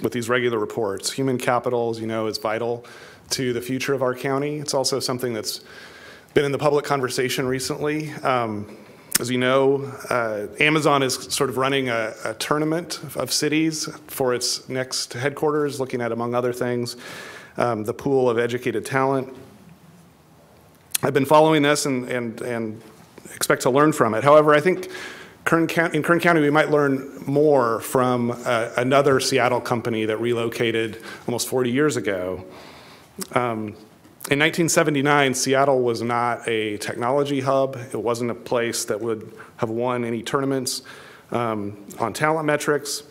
with these regular reports. Human capital, as you know, is vital to the future of our county. It's also something that's been in the public conversation recently. As you know, Amazon is sort of running a tournament of cities for its next headquarters, looking at, among other things, the pool of educated talent. I've been following this and expect to learn from it. However, I think in Kern County, we might learn more from another Seattle company that relocated almost 40 years ago. In 1979, Seattle was not a technology hub. It wasn't a place that would have won any tournaments on talent metrics.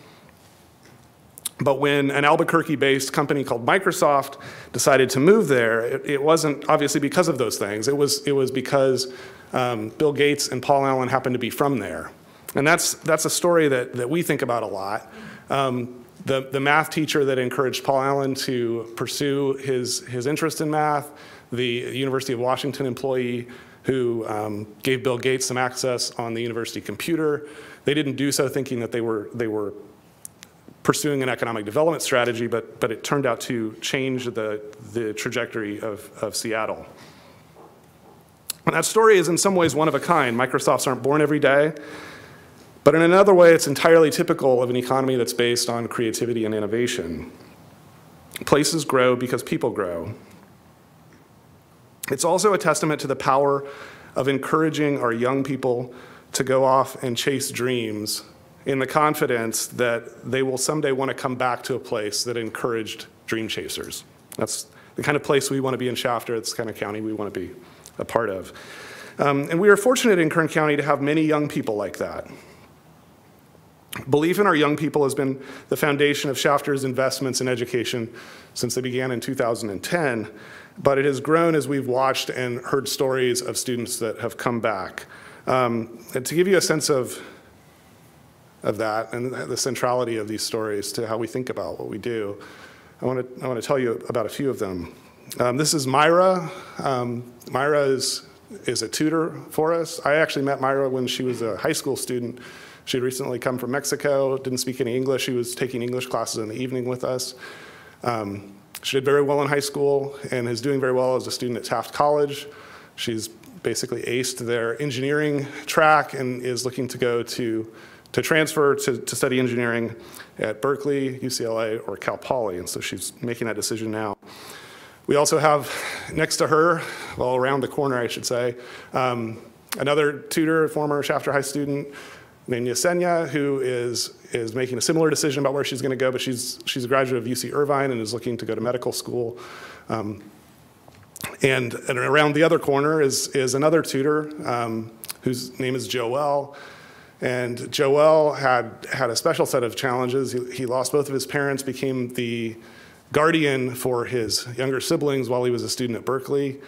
But when an Albuquerque-based company called Microsoft decided to move there, it wasn't obviously because of those things. It was because Bill Gates and Paul Allen happened to be from there. And that's a story that we think about a lot. The math teacher that encouraged Paul Allen to pursue his interest in math, the University of Washington employee who gave Bill Gates some access on the university computer, they didn't do so thinking that they were pursuing an economic development strategy, but it turned out to change the trajectory of Seattle. And that story is in some ways one of a kind. Microsofts aren't born every day. But in another way, it's entirely typical of an economy that's based on creativity and innovation. Places grow because people grow. It's also a testament to the power of encouraging our young people to go off and chase dreams in the confidence that they will someday want to come back to a place that encouraged dream chasers. That's the kind of place we want to be in Shafter. It's the kind of county we want to be a part of. And we are fortunate in Kern County to have many young people like that. Belief in our young people has been the foundation of Shafter's investments in education since they began in 2010, but it has grown as we've watched and heard stories of students that have come back. And to give you a sense of that and the centrality of these stories to how we think about what we do, I want to tell you about a few of them. This is Myra. Myra is a tutor for us. I actually met Myra when she was a high school student. She had recently come from Mexico, didn't speak any English. She was taking English classes in the evening with us. She did very well in high school and is doing very well as a student at Taft College. She's basically aced their engineering track and is looking to go to transfer to study engineering at Berkeley, UCLA, or Cal Poly, and so she's making that decision now. We also have next to her, well, around the corner, I should say, another tutor, former Shafter High student, named Yesenia, who is making a similar decision about where she's going to go, but she's a graduate of UC Irvine and is looking to go to medical school. And around the other corner is another tutor whose name is Joel. And Joel had a special set of challenges. He lost both of his parents, became the guardian for his younger siblings while he was a student at Berkeley,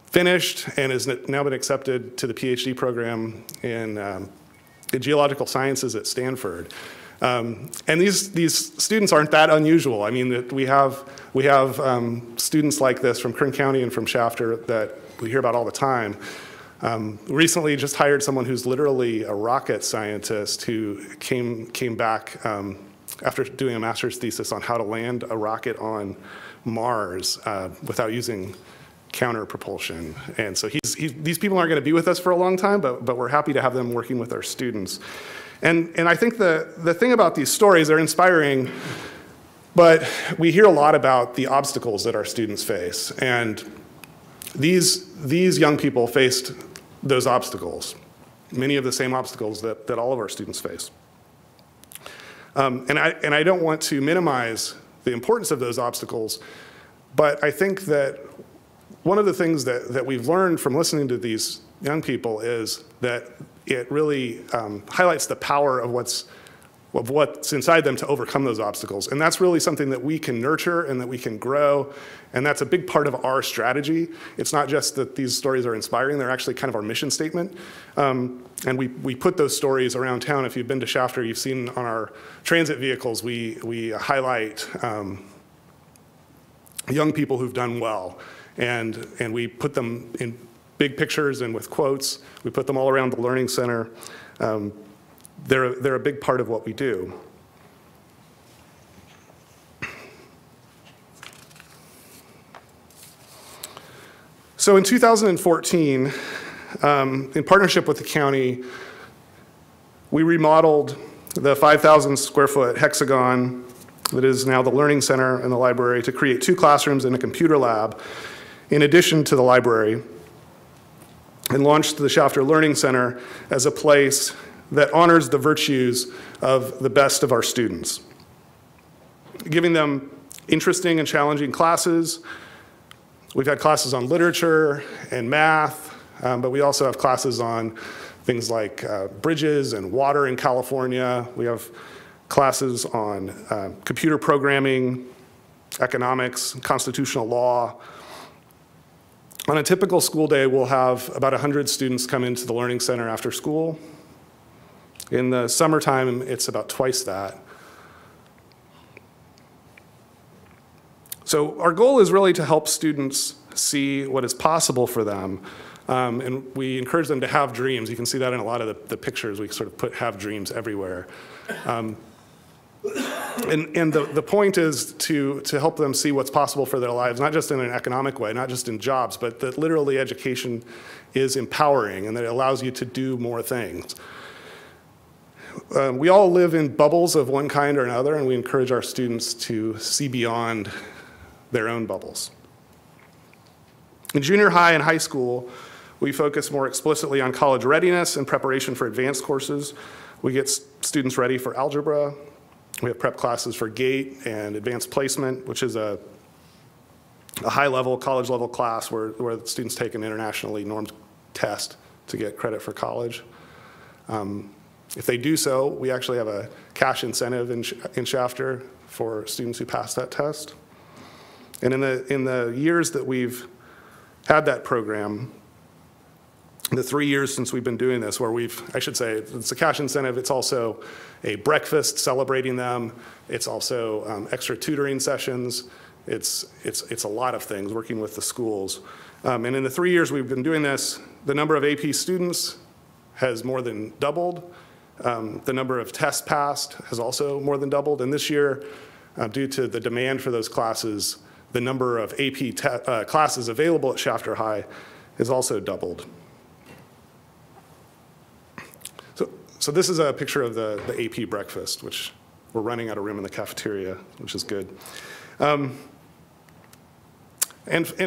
finished and has now been accepted to the PhD program in geological sciences at Stanford. And these students aren't that unusual. I mean, we have students like this from Kern County and from Shafter that we hear about all the time. Recently just hired someone who's literally a rocket scientist who came back after doing a master's thesis on how to land a rocket on Mars without using counter propulsion. And so these people aren't going to be with us for a long time, but we're happy to have them working with our students. And I think the thing about these stories, they're inspiring, but we hear a lot about the obstacles that our students face. And these young people faced those obstacles, many of the same obstacles that all of our students face. And I don't want to minimize the importance of those obstacles, but I think that one of the things that we've learned from listening to these young people is that it really highlights the power of what's inside them to overcome those obstacles. And that's really something that we can nurture and that we can grow. And that's a big part of our strategy. It's not just that these stories are inspiring, they're actually kind of our mission statement. And we put those stories around town. If you've been to Shafter, you've seen on our transit vehicles, we highlight young people who've done well. And we put them in big pictures and with quotes. We put them all around the Learning Center. They're a big part of what we do. So in 2014, in partnership with the county, we remodeled the 5,000 square foot hexagon that is now the Learning Center and the library to create 2 classrooms and a computer lab in addition to the library, and launched the Shafter Learning Center as a place that honors the virtues of the best of our students, giving them interesting and challenging classes. We've had classes on literature and math, but we also have classes on things like bridges and water in California. We have classes on computer programming, economics, constitutional law. On a typical school day, we'll have about 100 students come into the Learning Center after school. In the summertime, it's about twice that. So our goal is really to help students see what is possible for them. And we encourage them to have dreams. You can see that in a lot of the pictures. We sort of have dreams everywhere. And the point is to help them see what's possible for their lives, not just in an economic way, not just in jobs, but that literally education is empowering and that it allows you to do more things. We all live in bubbles of one kind or another, and we encourage our students to see beyond their own bubbles. In junior high and high school, we focus more explicitly on college readiness and preparation for advanced courses. We get students ready for algebra. We have prep classes for GATE and advanced placement, which is a high-level, college-level class where students take an internationally normed test to get credit for college. If they do so, we actually have a cash incentive in Shafter for students who pass that test. And in the years that we've had that program, the 3 years since we've been doing this, where I should say, it's a cash incentive, it's also a breakfast celebrating them, it's also extra tutoring sessions, it's a lot of things, working with the schools. And in the 3 years we've been doing this, the number of AP students has more than doubled. The number of tests passed has also more than doubled. And this year, due to the demand for those classes, the number of AP classes available at Shafter High has also doubled. So this is a picture of the AP breakfast, which we're running out of room in the cafeteria, which is good. And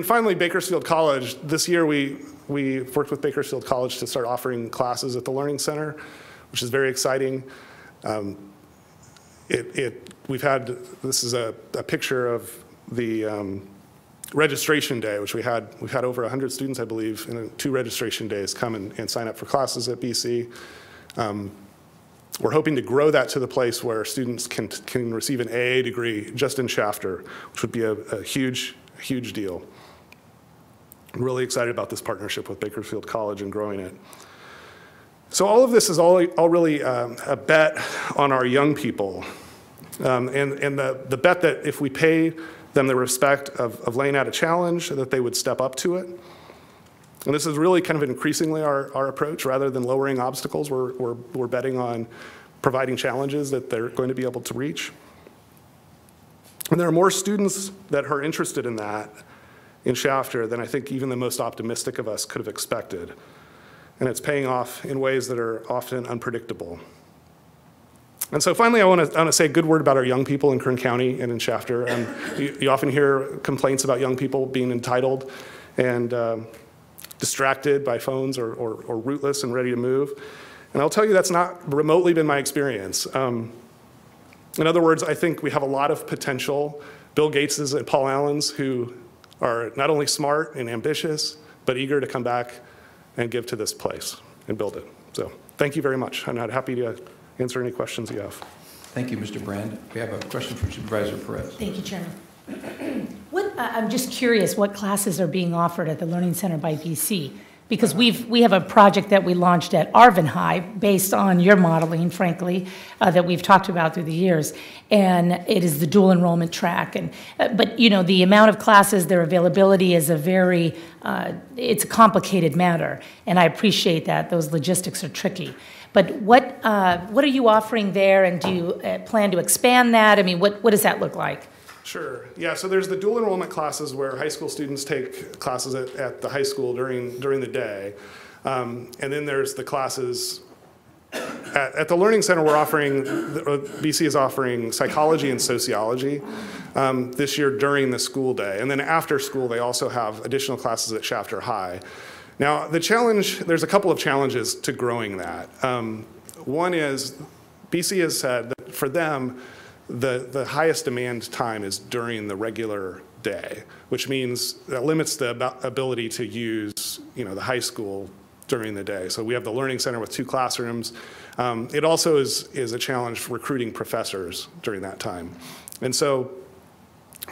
finally, Bakersfield College. This year, we worked with Bakersfield College to start offering classes at the Learning Center, which is very exciting. This is a picture of the registration day, which we've had over 100 students, I believe, in 2 registration days come and sign up for classes at BC. We're hoping to grow that to the place where students can receive an AA degree just in Shafter, which would be a huge deal. I'm really excited about this partnership with Bakersfield College and growing it. So all of this is all really a bet on our young people, and the bet that if we pay them the respect of laying out a challenge, that they would step up to it. And this is really kind of increasingly our approach. Rather than lowering obstacles, we're betting on providing challenges that they're going to be able to reach. And there are more students that are interested in that in Shafter than I think even the most optimistic of us could have expected. And it's paying off in ways that are often unpredictable. And so finally, I want to say a good word about our young people in Kern County and in Shafter. You often hear complaints about young people being entitled and distracted by phones or rootless and ready to move. And I'll tell you that's not remotely been my experience. In other words, I think we have a lot of potential Bill Gateses and Paul Allens who are not only smart and ambitious, but eager to come back and give to this place and build it. So thank you very much. I'm happy to answer any questions you have. Thank you, Mr. Brand. We have a question from Supervisor Perez. Thank you, Chairman. I'm just curious what classes are being offered at the Learning Center by BC, because we have a project that we launched at Arvin High based on your modeling, frankly, that we've talked about through the years, and it is the dual enrollment track. But you know, the amount of classes, their availability is it's a complicated matter, and I appreciate that. Those logistics are tricky. But what are you offering there, and do you plan to expand that? I mean, what does that look like? Sure. Yeah, so there's the dual enrollment classes where high school students take classes at the high school during the day. And then there's the classes at the Learning Center. We're offering, BC is offering psychology and sociology this year during the school day. And then after school, they also have additional classes at Shafter High. Now, the challenge, there's a couple of challenges to growing that. One is, BC has said that for them, the highest demand time is during the regular day, which means that limits the ability to use, the high school during the day. So we have the Learning Center with 2 classrooms. It also is a challenge for recruiting professors during that time. And so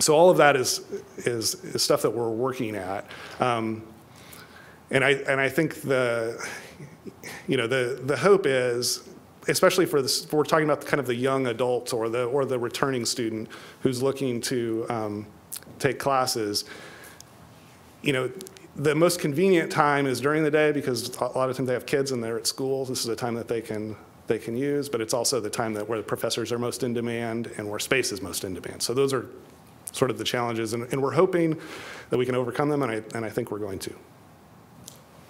all of that is stuff that we're working at. And I think the hope is, especially for this, we're talking about kind of the young adult or the returning student who's looking to take classes. The most convenient time is during the day because a lot of times they have kids and they're at school. This is a time that they can use, but it's also the time where the professors are most in demand and where space is most in demand. So those are sort of the challenges, and we're hoping that we can overcome them, and I think we're going to.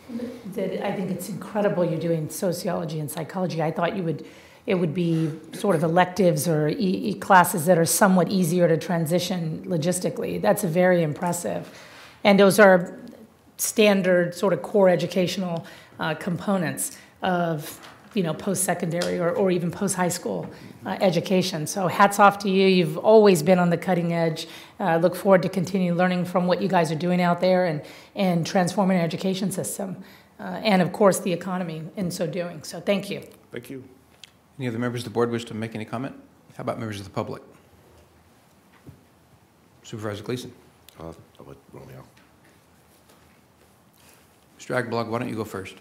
I think it's incredible you're doing sociology and psychology. I thought it would be sort of electives or classes that are somewhat easier to transition logistically. That's very impressive. And those are standard sort of core educational components of post-secondary or even post-high school education. So hats off to you. You've always been on the cutting edge. Look forward to continue learning from what you guys are doing out there and transforming our education system. And of course, the economy in so doing. So thank you. Thank you. Any other members of the board wish to make any comment? How about members of the public? Supervisor Gleason. I'll let Romeo. Mr. Agblog, why don't you go first?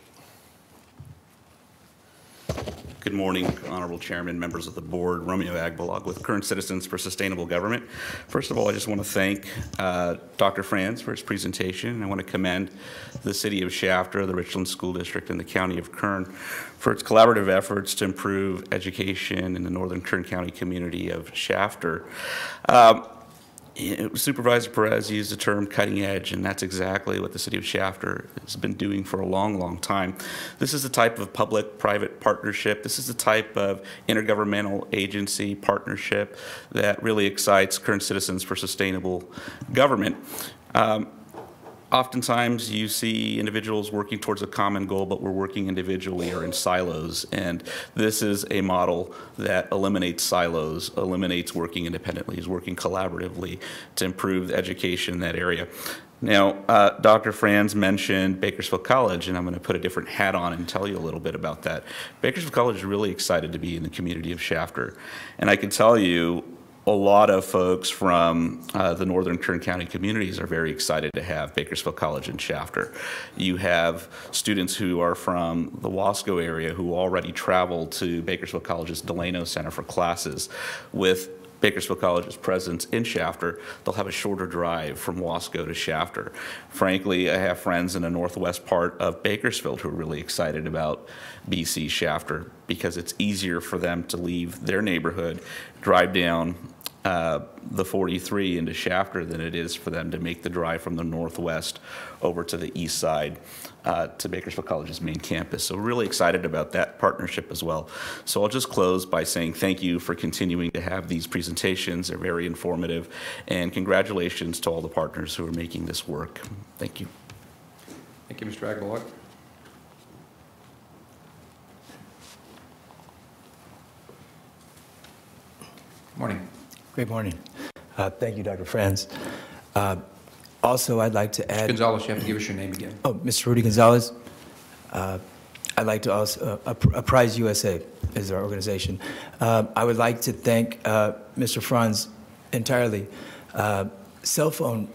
Good morning, Honorable Chairman, members of the board. Romeo Agbalog with Kern Citizens for Sustainable Government. First of all, I just want to thank Dr. Franz for his presentation. I want to commend the City of Shafter, the Richland School District, and the County of Kern for its collaborative efforts to improve education in the northern Kern County community of Shafter. Supervisor Perez used the term cutting edge, and that's exactly what the City of Shafter has been doing for a long, long time. This is the type of public-private partnership. This is the type of intergovernmental agency partnership that really excites Kern Citizens for Sustainable Government. Oftentimes you see individuals working towards a common goal, but we're working individually or in silos. And this is a model that eliminates silos, eliminates working independently, is working collaboratively to improve education in that area. Now, Dr. Franz mentioned Bakersfield College, and I'm going to put a different hat on and tell you a little bit about that. Bakersfield College is really excited to be in the community of Shafter. And I can tell you, a lot of folks from the northern Kern County communities are very excited to have Bakersfield College in Shafter. You have students who are from the Wasco area who already travel to Bakersfield College's Delano Center for classes. With Bakersfield College's presence in Shafter, they'll have a shorter drive from Wasco to Shafter. Frankly, I have friends in the northwest part of Bakersfield who are really excited about BC Shafter because it's easier for them to leave their neighborhood, drive down the 43 into Shafter than it is for them to make the drive from the northwest over to the east side to Bakersfield College's main campus. So we're really excited about that partnership as well. So I'll just close by saying thank you for continuing to have these presentations. They're very informative, and congratulations to all the partners who are making this work. Thank you. Thank you, Mr. Aguilar. Morning. Great morning. Thank you, Dr. Franz. Also, I'd like to add... Gonzalez, you have to give us your name again. Oh, Mr. Rudy Gonzalez. I'd like to also, Apprise USA is our organization. I would like to thank Mr. Franz entirely. Cell phone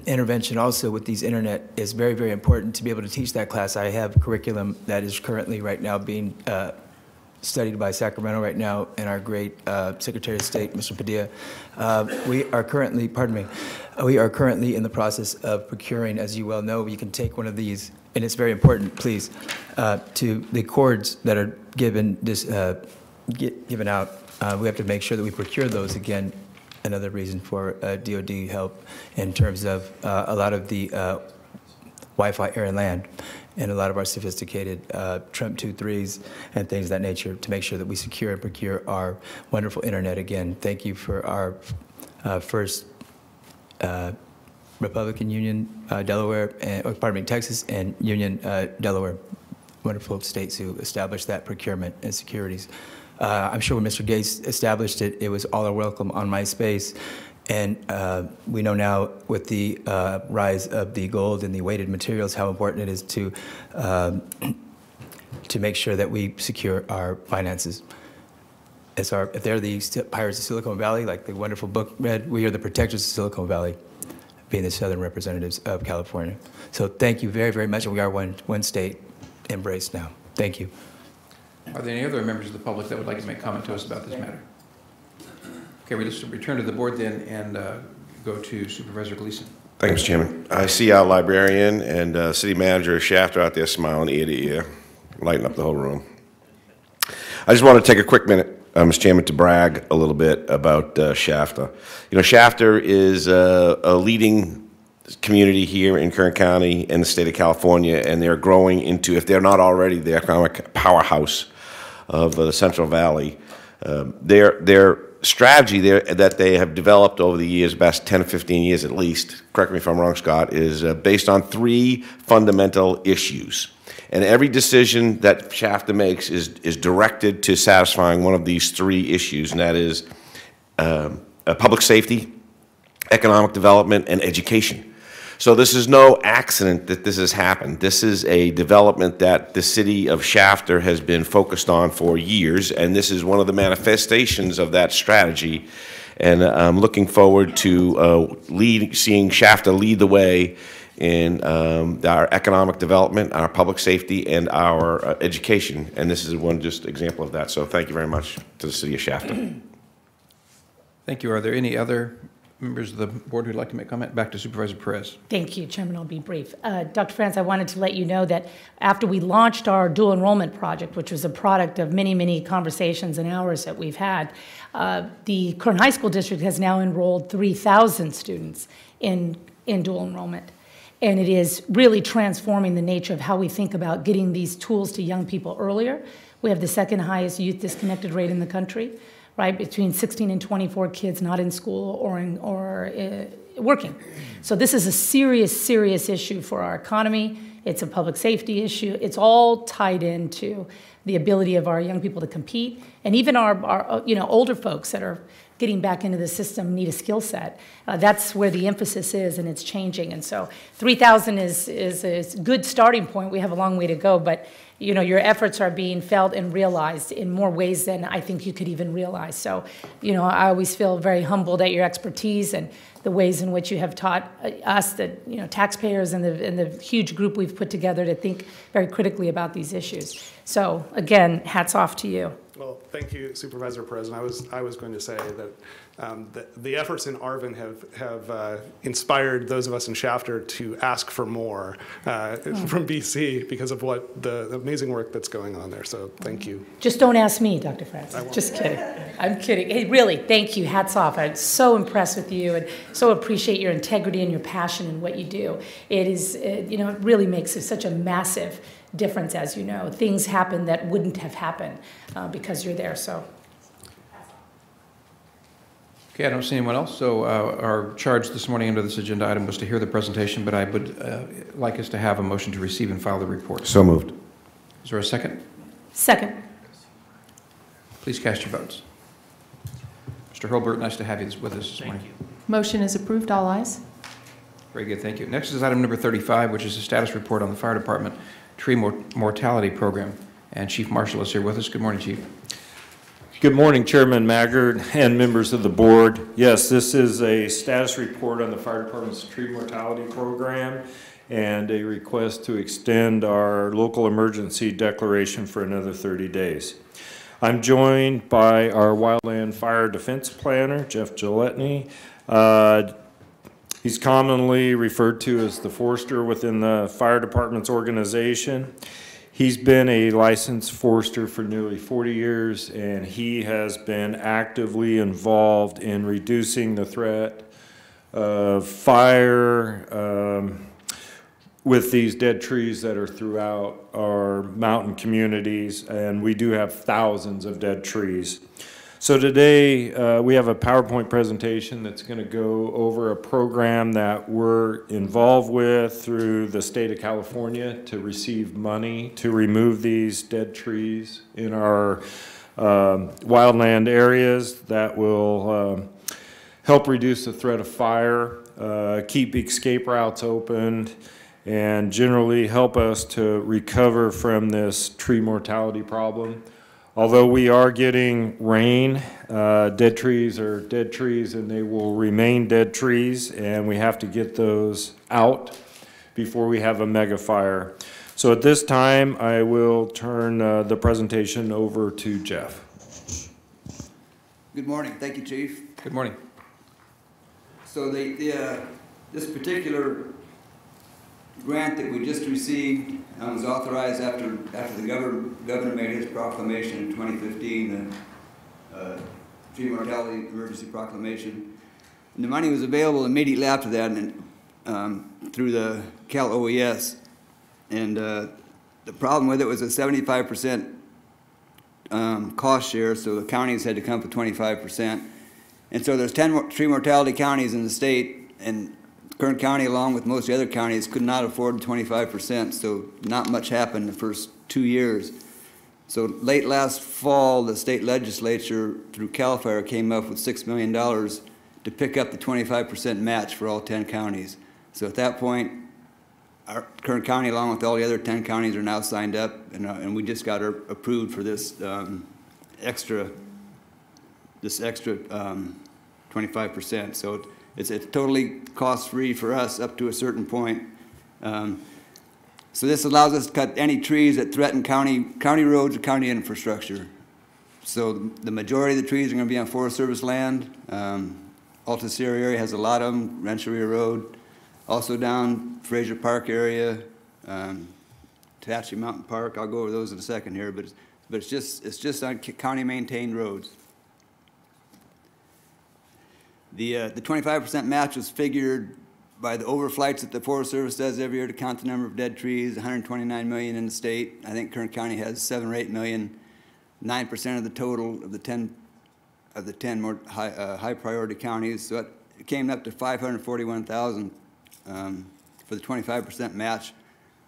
intervention also with these internet is very, very important to be able to teach that class. I have a curriculum that is currently right now being studied by Sacramento right now, and our great Secretary of State, Mr. Padilla. We are currently, we are currently in the process of procuring, as you well know, you can take one of these, and it's very important, please, to the cords that are given given out. We have to make sure that we procure those again. Another reason for DoD help in terms of a lot of the Wi-Fi air and land, and a lot of our sophisticated Trump 2.3s and things of that nature to make sure that we secure and procure our wonderful internet again. Thank you for our first Republican Union, Delaware, Texas, and Union, Delaware. Wonderful states who established that procurement and securities. I'm sure when Mr. Gates established it, it was all are welcome on MySpace. And we know now with the rise of the gold and the weighted materials how important it is to make sure that we secure our finances. If they're the pirates of Silicon Valley, like the wonderful book read, we are the protectors of Silicon Valley, being the Southern representatives of California. So thank you very, very much, and we are one state embraced now. Thank you. Are there any other members of the public that would like to make comment to us about this matter? Okay, we just return to the board then and go to Supervisor Gleason. Thank you, Mr. Chairman. I see our librarian and city manager Shafter out there smiling ear to ear, lighting up the whole room. I just want to take a quick minute, Mr. Chairman, to brag a little bit about Shafter. You know, Shafter is a leading community here in Kern County in the state of California, and they're growing into, if they're not already, the economic powerhouse of the Central Valley. Their strategy there that they have developed over the years, past 10 to 15 years at least, correct me if I'm wrong, Scott, is based on 3 fundamental issues. And every decision that Shafter makes is directed to satisfying one of these 3 issues, and that is public safety, economic development, and education. So this is no accident that this has happened. This is a development that the city of Shafter has been focused on for years, and this is one of the manifestations of that strategy. And I'm looking forward to seeing Shafter lead the way in our economic development, our public safety, and our education. And this is one just example of that. So thank you very much to the city of Shafter. Thank you. Are there any other members of the board who'd like to make comment? Back to Supervisor Perez. Thank you, Chairman. I'll be brief. Dr. Franz, I wanted to let you know that after we launched our dual enrollment project, which was a product of many, many conversations and hours that we've had, the Kern High School District has now enrolled 3,000 students in dual enrollment. And it is really transforming the nature of how we think about getting these tools to young people earlier. We have the 2nd highest youth disconnected rate in the country, right, between 16 and 24 kids not in school or working. So this is a serious, serious issue for our economy. It's a public safety issue. It's all tied into the ability of our young people to compete, and even our older folks that are getting back into the system need a skill set. That's where the emphasis is, and it's changing. And so 3,000 is a good starting point. We have a long way to go, but you know, your efforts are being felt and realized in more ways than I think you could even realize. So, you know, I always feel very humbled at your expertise and the ways in which you have taught us, the taxpayers and the huge group we've put together to think very critically about these issues. So, again, hats off to you. Well, thank you, Supervisor Perez. And I was going to say that the efforts in Arvin have inspired those of us in Shafter to ask for more from BC because of what the amazing work that's going on there. So thank you. Just don't ask me, Dr. Franz. Just kidding. I'm kidding. Hey, really, thank you. Hats off. I'm so impressed with you and so appreciate your integrity and your passion in what you do. It is, it really makes such a massive difference, as you know. Things happen that wouldn't have happened because you're there. So. Okay, I don't see anyone else, so our charge this morning under this agenda item was to hear the presentation, but I would like us to have a motion to receive and file the report. So moved. Is there a second? Second. Please cast your votes. Mr. Hurlbert, nice to have you with us this morning. Thank you. Motion is approved. All ayes. Very good, thank you. Next is item number 35, which is a status report on the fire department tree mortality program. And Chief Marshall is here with us. Good morning, Chief. Good morning, Chairman Maggard and members of the board. Yes, this is a status report on the fire department's tree mortality program and a request to extend our local emergency declaration for another 30 days. I'm joined by our wildland fire defense planner, Jeff Gilletney. He's commonly referred to as the forester within the fire department's organization. He's been a licensed forester for nearly 40 years, and he has been actively involved in reducing the threat of fire with these dead trees that are throughout our mountain communities, and we do have thousands of dead trees. So today we have a PowerPoint presentation that's going to go over a program that we're involved with through the state of California to receive money to remove these dead trees in our wildland areas that will help reduce the threat of fire, keep escape routes opened, and generally help us to recover from this tree mortality problem. Although we are getting rain, dead trees are dead trees and they will remain dead trees, and we have to get those out before we have a mega fire. So at this time, I will turn the presentation over to Jeff. Good morning. Thank you, Chief. Good morning. So this particular grant that we just received was authorized after the governor made his proclamation in 2015, the tree mortality emergency proclamation. And the money was available immediately after that, and through the Cal OES. And the problem with it was a 75% cost share, so the counties had to come up with 25%. And so there's 10 tree mortality counties in the state, and Kern County, along with most of the other counties, could not afford 25%, so not much happened the first 2 years. So late last fall, the state legislature, through CAL FIRE, came up with $6 million to pick up the 25% match for all 10 counties. So at that point, our Kern County, along with all the other 10 counties, are now signed up, and we just got approved for this extra 25%. So it's totally cost-free for us up to a certain point. So this allows us to cut any trees that threaten county roads or county infrastructure. So the majority of the trees are going to be on Forest Service land. Alta Sierra area has a lot of them, Rancheria Road. Also down Fraser Park area, Tallahatchie Mountain Park. I'll go over those in a second here, but it's just on county-maintained roads. The 25% match was figured by the overflights that the Forest Service does every year to count the number of dead trees, 129 million in the state. I think Kern County has 7 or 8 million, 9% of the total of the 10 more high priority counties. So it came up to 541,000 for the 25% match,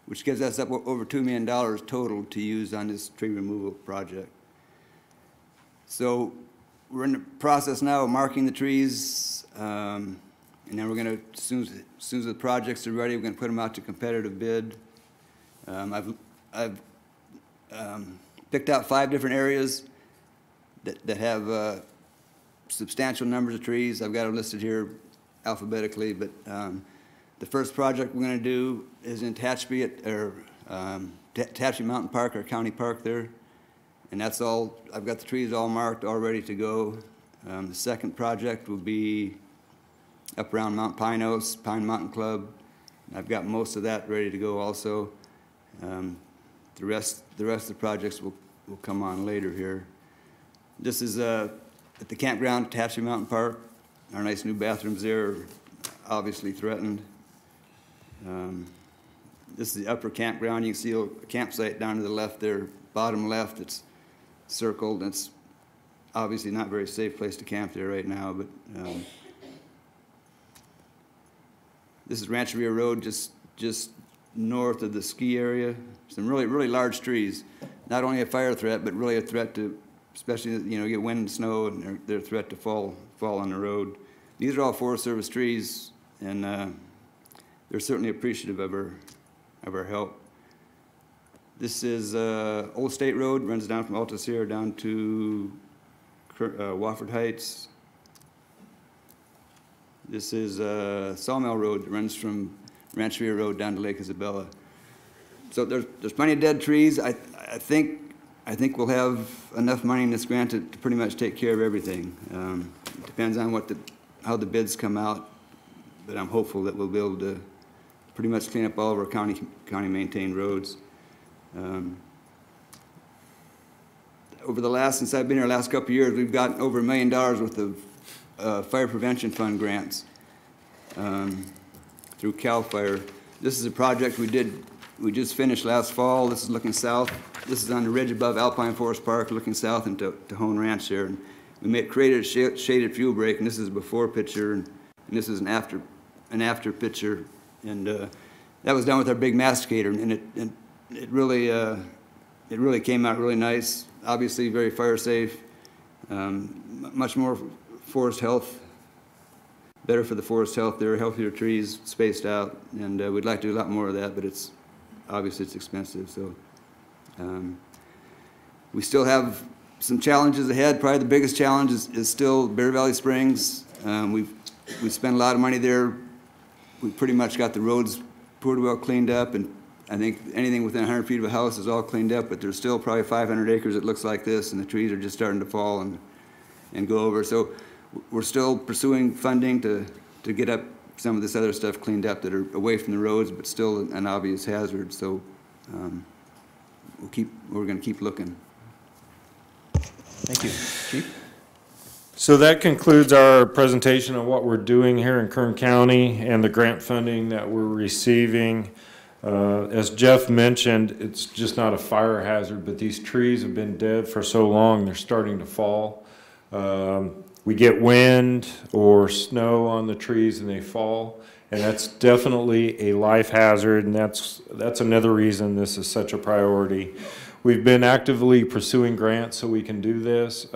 which gives us up over $2 million total to use on this tree removal project. So we're in the process now of marking the trees, and then we're going to, as soon as the projects are ready, we're going to put them out to competitive bid. I've picked out 5 different areas that have substantial numbers of trees. I've got them listed here alphabetically, but the first project we're going to do is in Tallahatchie Mountain Park, our county park there. And that's all, I've got the trees all marked, all ready to go. The second project will be up around Mount Pinos, Pine Mountain Club. I've got most of that ready to go also. The rest of the projects will come on later here. This is at the campground, Tallahatchie Mountain Park. Our nice new bathrooms there are obviously threatened. This is the upper campground. You can see a campsite down to the left there, bottom left. It's circled. It's obviously not very safe place to camp there right now, but this is Rancheria Road, just north of the ski area. Some really large trees. Not only a fire threat, but really a threat to, especially, you know, get wind and snow, and they're a threat to fall on the road. These are all Forest Service trees, and they're certainly appreciative of our help. This is Old State Road, runs down from Alta Sierra down to Wofford Heights. This is Sawmill Road that runs from Rancheria Road down to Lake Isabella. So there's plenty of dead trees. I think we'll have enough money in this grant to pretty much take care of everything. It depends on how the bids come out, but I'm hopeful that we'll be able to pretty much clean up all of our county maintained roads. Since I've been here the last couple of years, we've gotten over $1 million worth of fire prevention fund grants through CAL FIRE. This is a project we just finished last fall. This is looking south. This is on the ridge above Alpine Forest Park, looking south into Hone Ranch there. And we created a shaded fuel break, and this is a before picture, and this is an after picture. And that was done with our big masticator, and it really came out really nice. Obviously, very fire safe. Much more forest health. Better for the forest health. There are healthier trees spaced out, and we'd like to do a lot more of that, but obviously it's expensive. So we still have some challenges ahead. Probably the biggest challenge is still Bear Valley Springs. We've spent a lot of money there. We pretty much got the roads pretty well cleaned up, and I think anything within 100 feet of a house is all cleaned up, but there's still probably 500 acres that looks like this, and the trees are just starting to fall and go over. So we're still pursuing funding to get up some of this other stuff cleaned up that are away from the roads, but still an obvious hazard. So we're going to keep looking. Thank you. Chief? So that concludes our presentation on what we're doing here in Kern County and the grant funding that we're receiving. As Jeff mentioned, it's just not a fire hazard, but these trees have been dead for so long, they're starting to fall. We get wind or snow on the trees and they fall, and that's definitely a life hazard, and that's another reason this is such a priority. We've been actively pursuing grants so we can do this.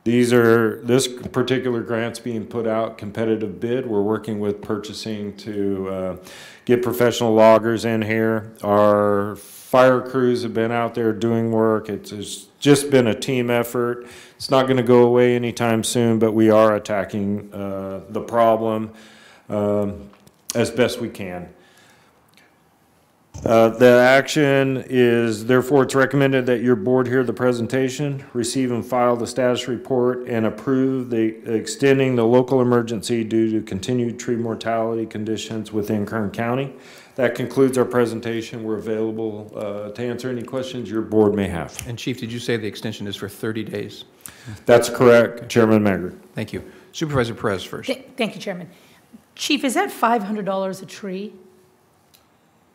This particular grant's being put out competitive bid. We're working with purchasing to get professional loggers in here. Our fire crews have been out there doing work. It's just been a team effort. It's not going to go away anytime soon, but we are attacking the problem as best we can. The action is, therefore, it's recommended that your board hear the presentation, receive and file the status report, and approve extending the local emergency due to continued tree mortality conditions within Kern County. That concludes our presentation. We're available to answer any questions your board may have. And Chief, did you say the extension is for 30 days? That's correct, Chairman Maggard. Thank you. Supervisor Perez first. Thank you, Chairman. Chief, is that $500 a tree?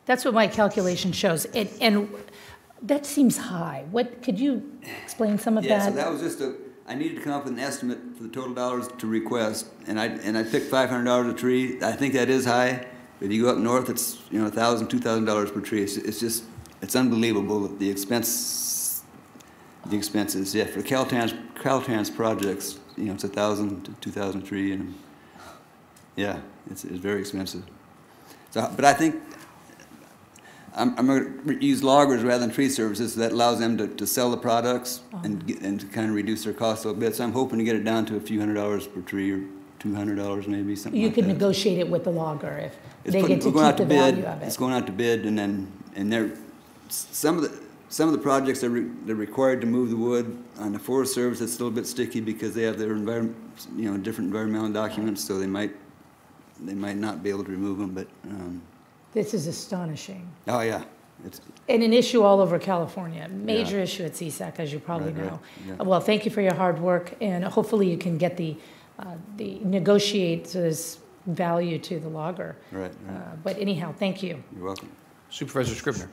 That's what my calculation shows, and that seems high. Could you explain some of that? Yeah, so that was just I needed to come up with an estimate for the total dollars to request, and I picked $500 a tree. I think that is high. If you go up north, it's $1,000, $2,000 per tree. It's unbelievable the expenses. Yeah, for Caltrans projects, it's $1,000 to $2,000 a tree, and yeah, it's very expensive. So, but I think I'm going to use loggers rather than tree services, so that allows them to sell the products and to kind of reduce their costs a little bit. So I'm hoping to get it down to a few $100s per tree, or $200 maybe, something like that. You could negotiate it with the logger if they get to keep the value of it. It's going out to bid, and some of the projects they're required to move the wood. On the Forest Service, it's still a bit sticky because they have their different environmental documents, so they might not be able to remove them, but. This is astonishing. Oh, yeah. And an issue all over California. Major issue at CSAC, as you probably know. Yeah. Well, thank you for your hard work, and hopefully you can get the negotiate this value to the logger. Right. But anyhow, thank you. You're welcome. Supervisor Scribner.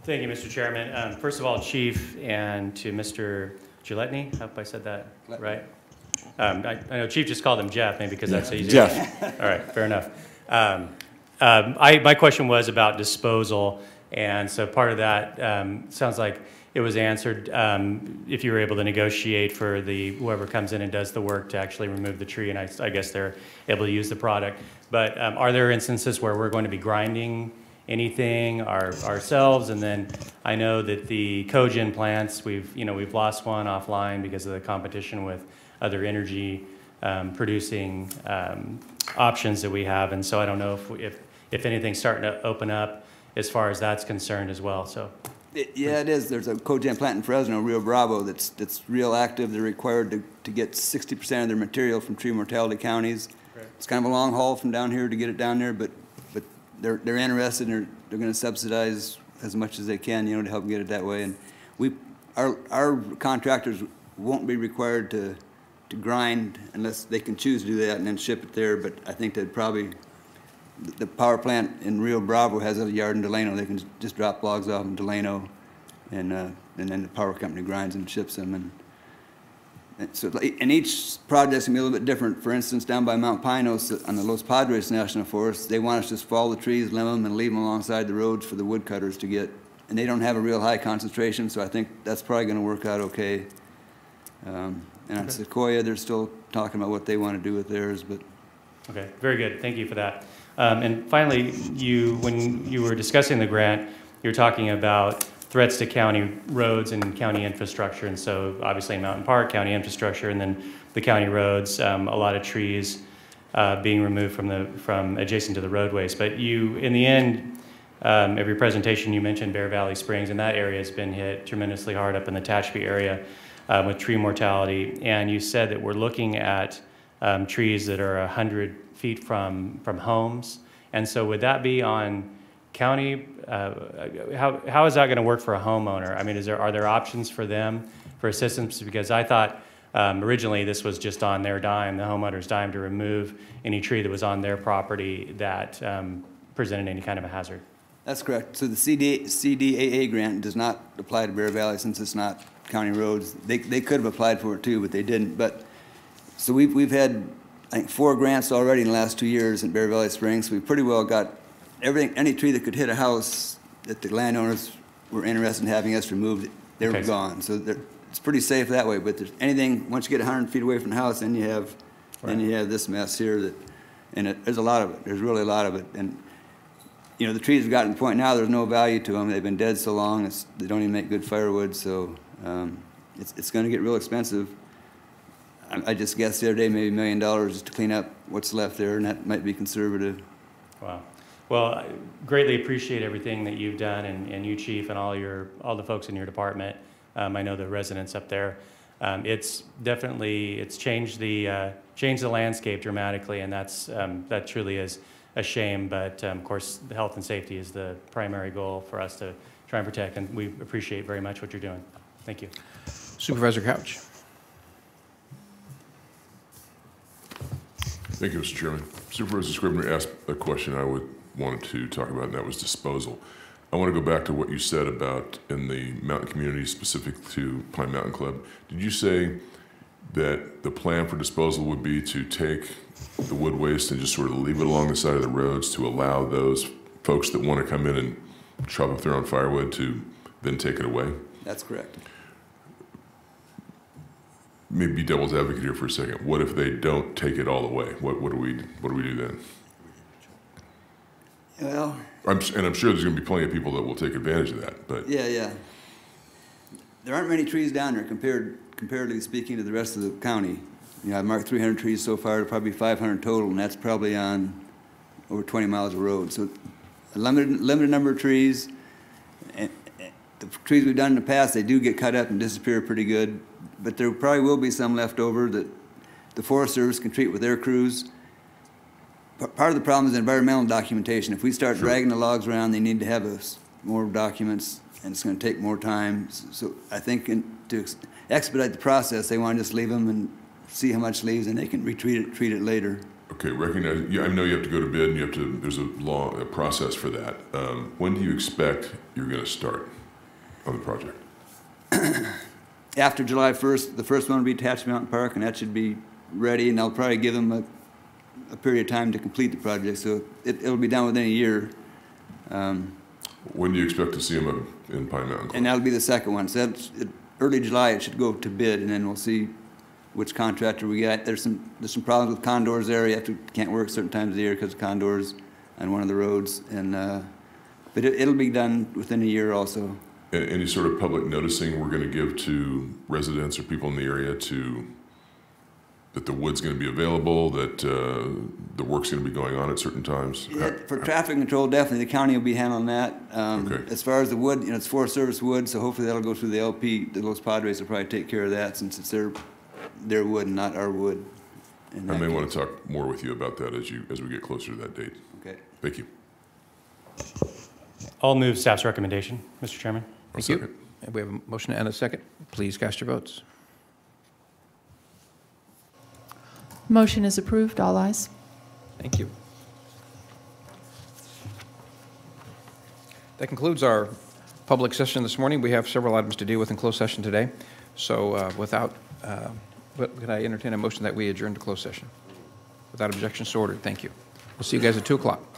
Thank you, Mr. Chairman. First of all, Chief, and to Mr. Gillette? I hope I said that right. I know Chief just called him Jeff, maybe because that's easier. Jeff. All right, fair enough. My question was about disposal, and so part of that sounds like it was answered if you were able to negotiate for whoever comes in and does the work to actually remove the tree, and I guess they're able to use the product. But are there instances where we're going to be grinding anything ourselves? And then I know that the cogen plants, we've lost one offline because of the competition with other energy producing options that we have, and so I don't know if anything's starting to open up as far as that's concerned as well. So. Yeah, it is. There's a cogen plant in Fresno, Rio Bravo, that's real active. They're required to get 60% of their material from tree mortality counties. Right. It's kind of a long haul from down here to get it down there, but they're interested, and they're going to subsidize as much as they can, to help get it that way. And our contractors won't be required to grind unless they can choose to do that and then ship it there. But I think that probably the power plant in Rio Bravo has a yard in Delano. They can just drop logs off in Delano, and then the power company grinds and ships them. And so, and each project's gonna be a little bit different. For instance, down by Mount Pinos on the Los Padres National Forest, they want us to just fall the trees, limb them, and leave them alongside the roads for the woodcutters to get. And they don't have a real high concentration, so I think that's probably going to work out okay. And on Sequoia, they're still talking about what they want to do with theirs, but. Okay, very good. Thank you for that. And finally, when you were discussing the grant, you were talking about threats to county roads and county infrastructure. And so obviously Mountain Park, county infrastructure, and then the county roads, a lot of trees being removed from adjacent to the roadways. But in the end, of your presentation, you mentioned Bear Valley Springs, and that area has been hit tremendously hard up in the Tehachapi area with tree mortality. And you said that we're looking at trees that are 100 feet from homes. And so would that be on county, how is that going to work for a homeowner? I mean, are there options for them for assistance? Because I thought originally this was just on their dime, the homeowner's dime, to remove any tree that was on their property that presented any kind of a hazard. That's correct. So the CDAA grant does not apply to Bear Valley since it's not county roads. They could have applied for it too, but they didn't. But so we've had, I think, 4 grants already in the last 2 years in Bear Valley Springs. So we pretty well got everything, any tree that could hit a house that the landowners were interested in having us removed, they were gone. So it's pretty safe that way. But there's anything, once you get 100 feet away from the house, then you have this mess here. There's a lot of it. There's really a lot of it. And the trees have gotten to the point now there's no value to them. They've been dead so long, they don't even make good firewood. So it's going to get real expensive. I just guessed the other day maybe $1 million just to clean up what's left there, and that might be conservative. Wow. Well, I greatly appreciate everything that you've done, and you, Chief, and all the folks in your department. I know the residents up there. It's changed the landscape dramatically, and that truly is a shame. But of course, the health and safety is the primary goal for us to try and protect, and we appreciate very much what you're doing. Thank you. Supervisor Couch. Thank you, Mr. Chairman. Supervisor Scrivener asked a question I wanted to talk about, and that was disposal. I want to go back to what you said about in the mountain community specific to Pine Mountain Club. Did you say that the plan for disposal would be to take the wood waste and just sort of leave it along the side of the roads to allow those folks that want to come in and chop up their own firewood to then take it away? That's correct. Maybe be devil's advocate here for a second. What if they don't take it all away? What do we do then? Well, I'm sure there's going to be plenty of people that will take advantage of that. But yeah. There aren't many trees down there comparatively speaking to the rest of the county. I've marked 300 trees so far, probably 500 total, and that's probably on over 20 miles of road. So a limited number of trees. And the trees we've done in the past, they do get cut up and disappear pretty good. But there probably will be some left over that the Forest Service can treat with their crews. Part of the problem is environmental documentation. If we start dragging the logs around, they need to have more documents, and it's going to take more time. So I think to expedite the process, they want to just leave them and see how much leaves, and they can treat it later. Okay, recognize. Yeah, I know you have to go to bid, and there's a process for that. When do you expect you're going to start on the project? after July 1st, the first one will be Attached Mountain Park, and that should be ready, and I'll probably give them a period of time to complete the project, so it'll be done within a year. When do you expect to see them in Pine Mountain Club? And that'll be the second one. So that's early July. It should go to bid, and then we'll see which contractor we get. There's some problems with condors there. You can't work certain times of the year because of condors on one of the roads, and but it'll be done within a year also. Any sort of public noticing we're going to give to residents or people in the area that the wood's going to be available, that the work's going to be going on at certain times? Yeah, for traffic control, definitely the county will be handling that. Okay. As far as the wood, it's Forest Service wood, so hopefully that'll go through the LP. The Los Padres will probably take care of that since it's their wood and not our wood. I may want to talk more with you about that as we get closer to that date. Okay. Thank you. I'll move staff's recommendation, Mr. Chairman. Thank you. And we have a motion and a second. Please cast your votes. Motion is approved. All ayes. Thank you. That concludes our public session this morning. We have several items to deal with in closed session today. So could I entertain a motion that we adjourn to closed session? Without objection, so ordered. Thank you. We'll see you guys at 2 o'clock.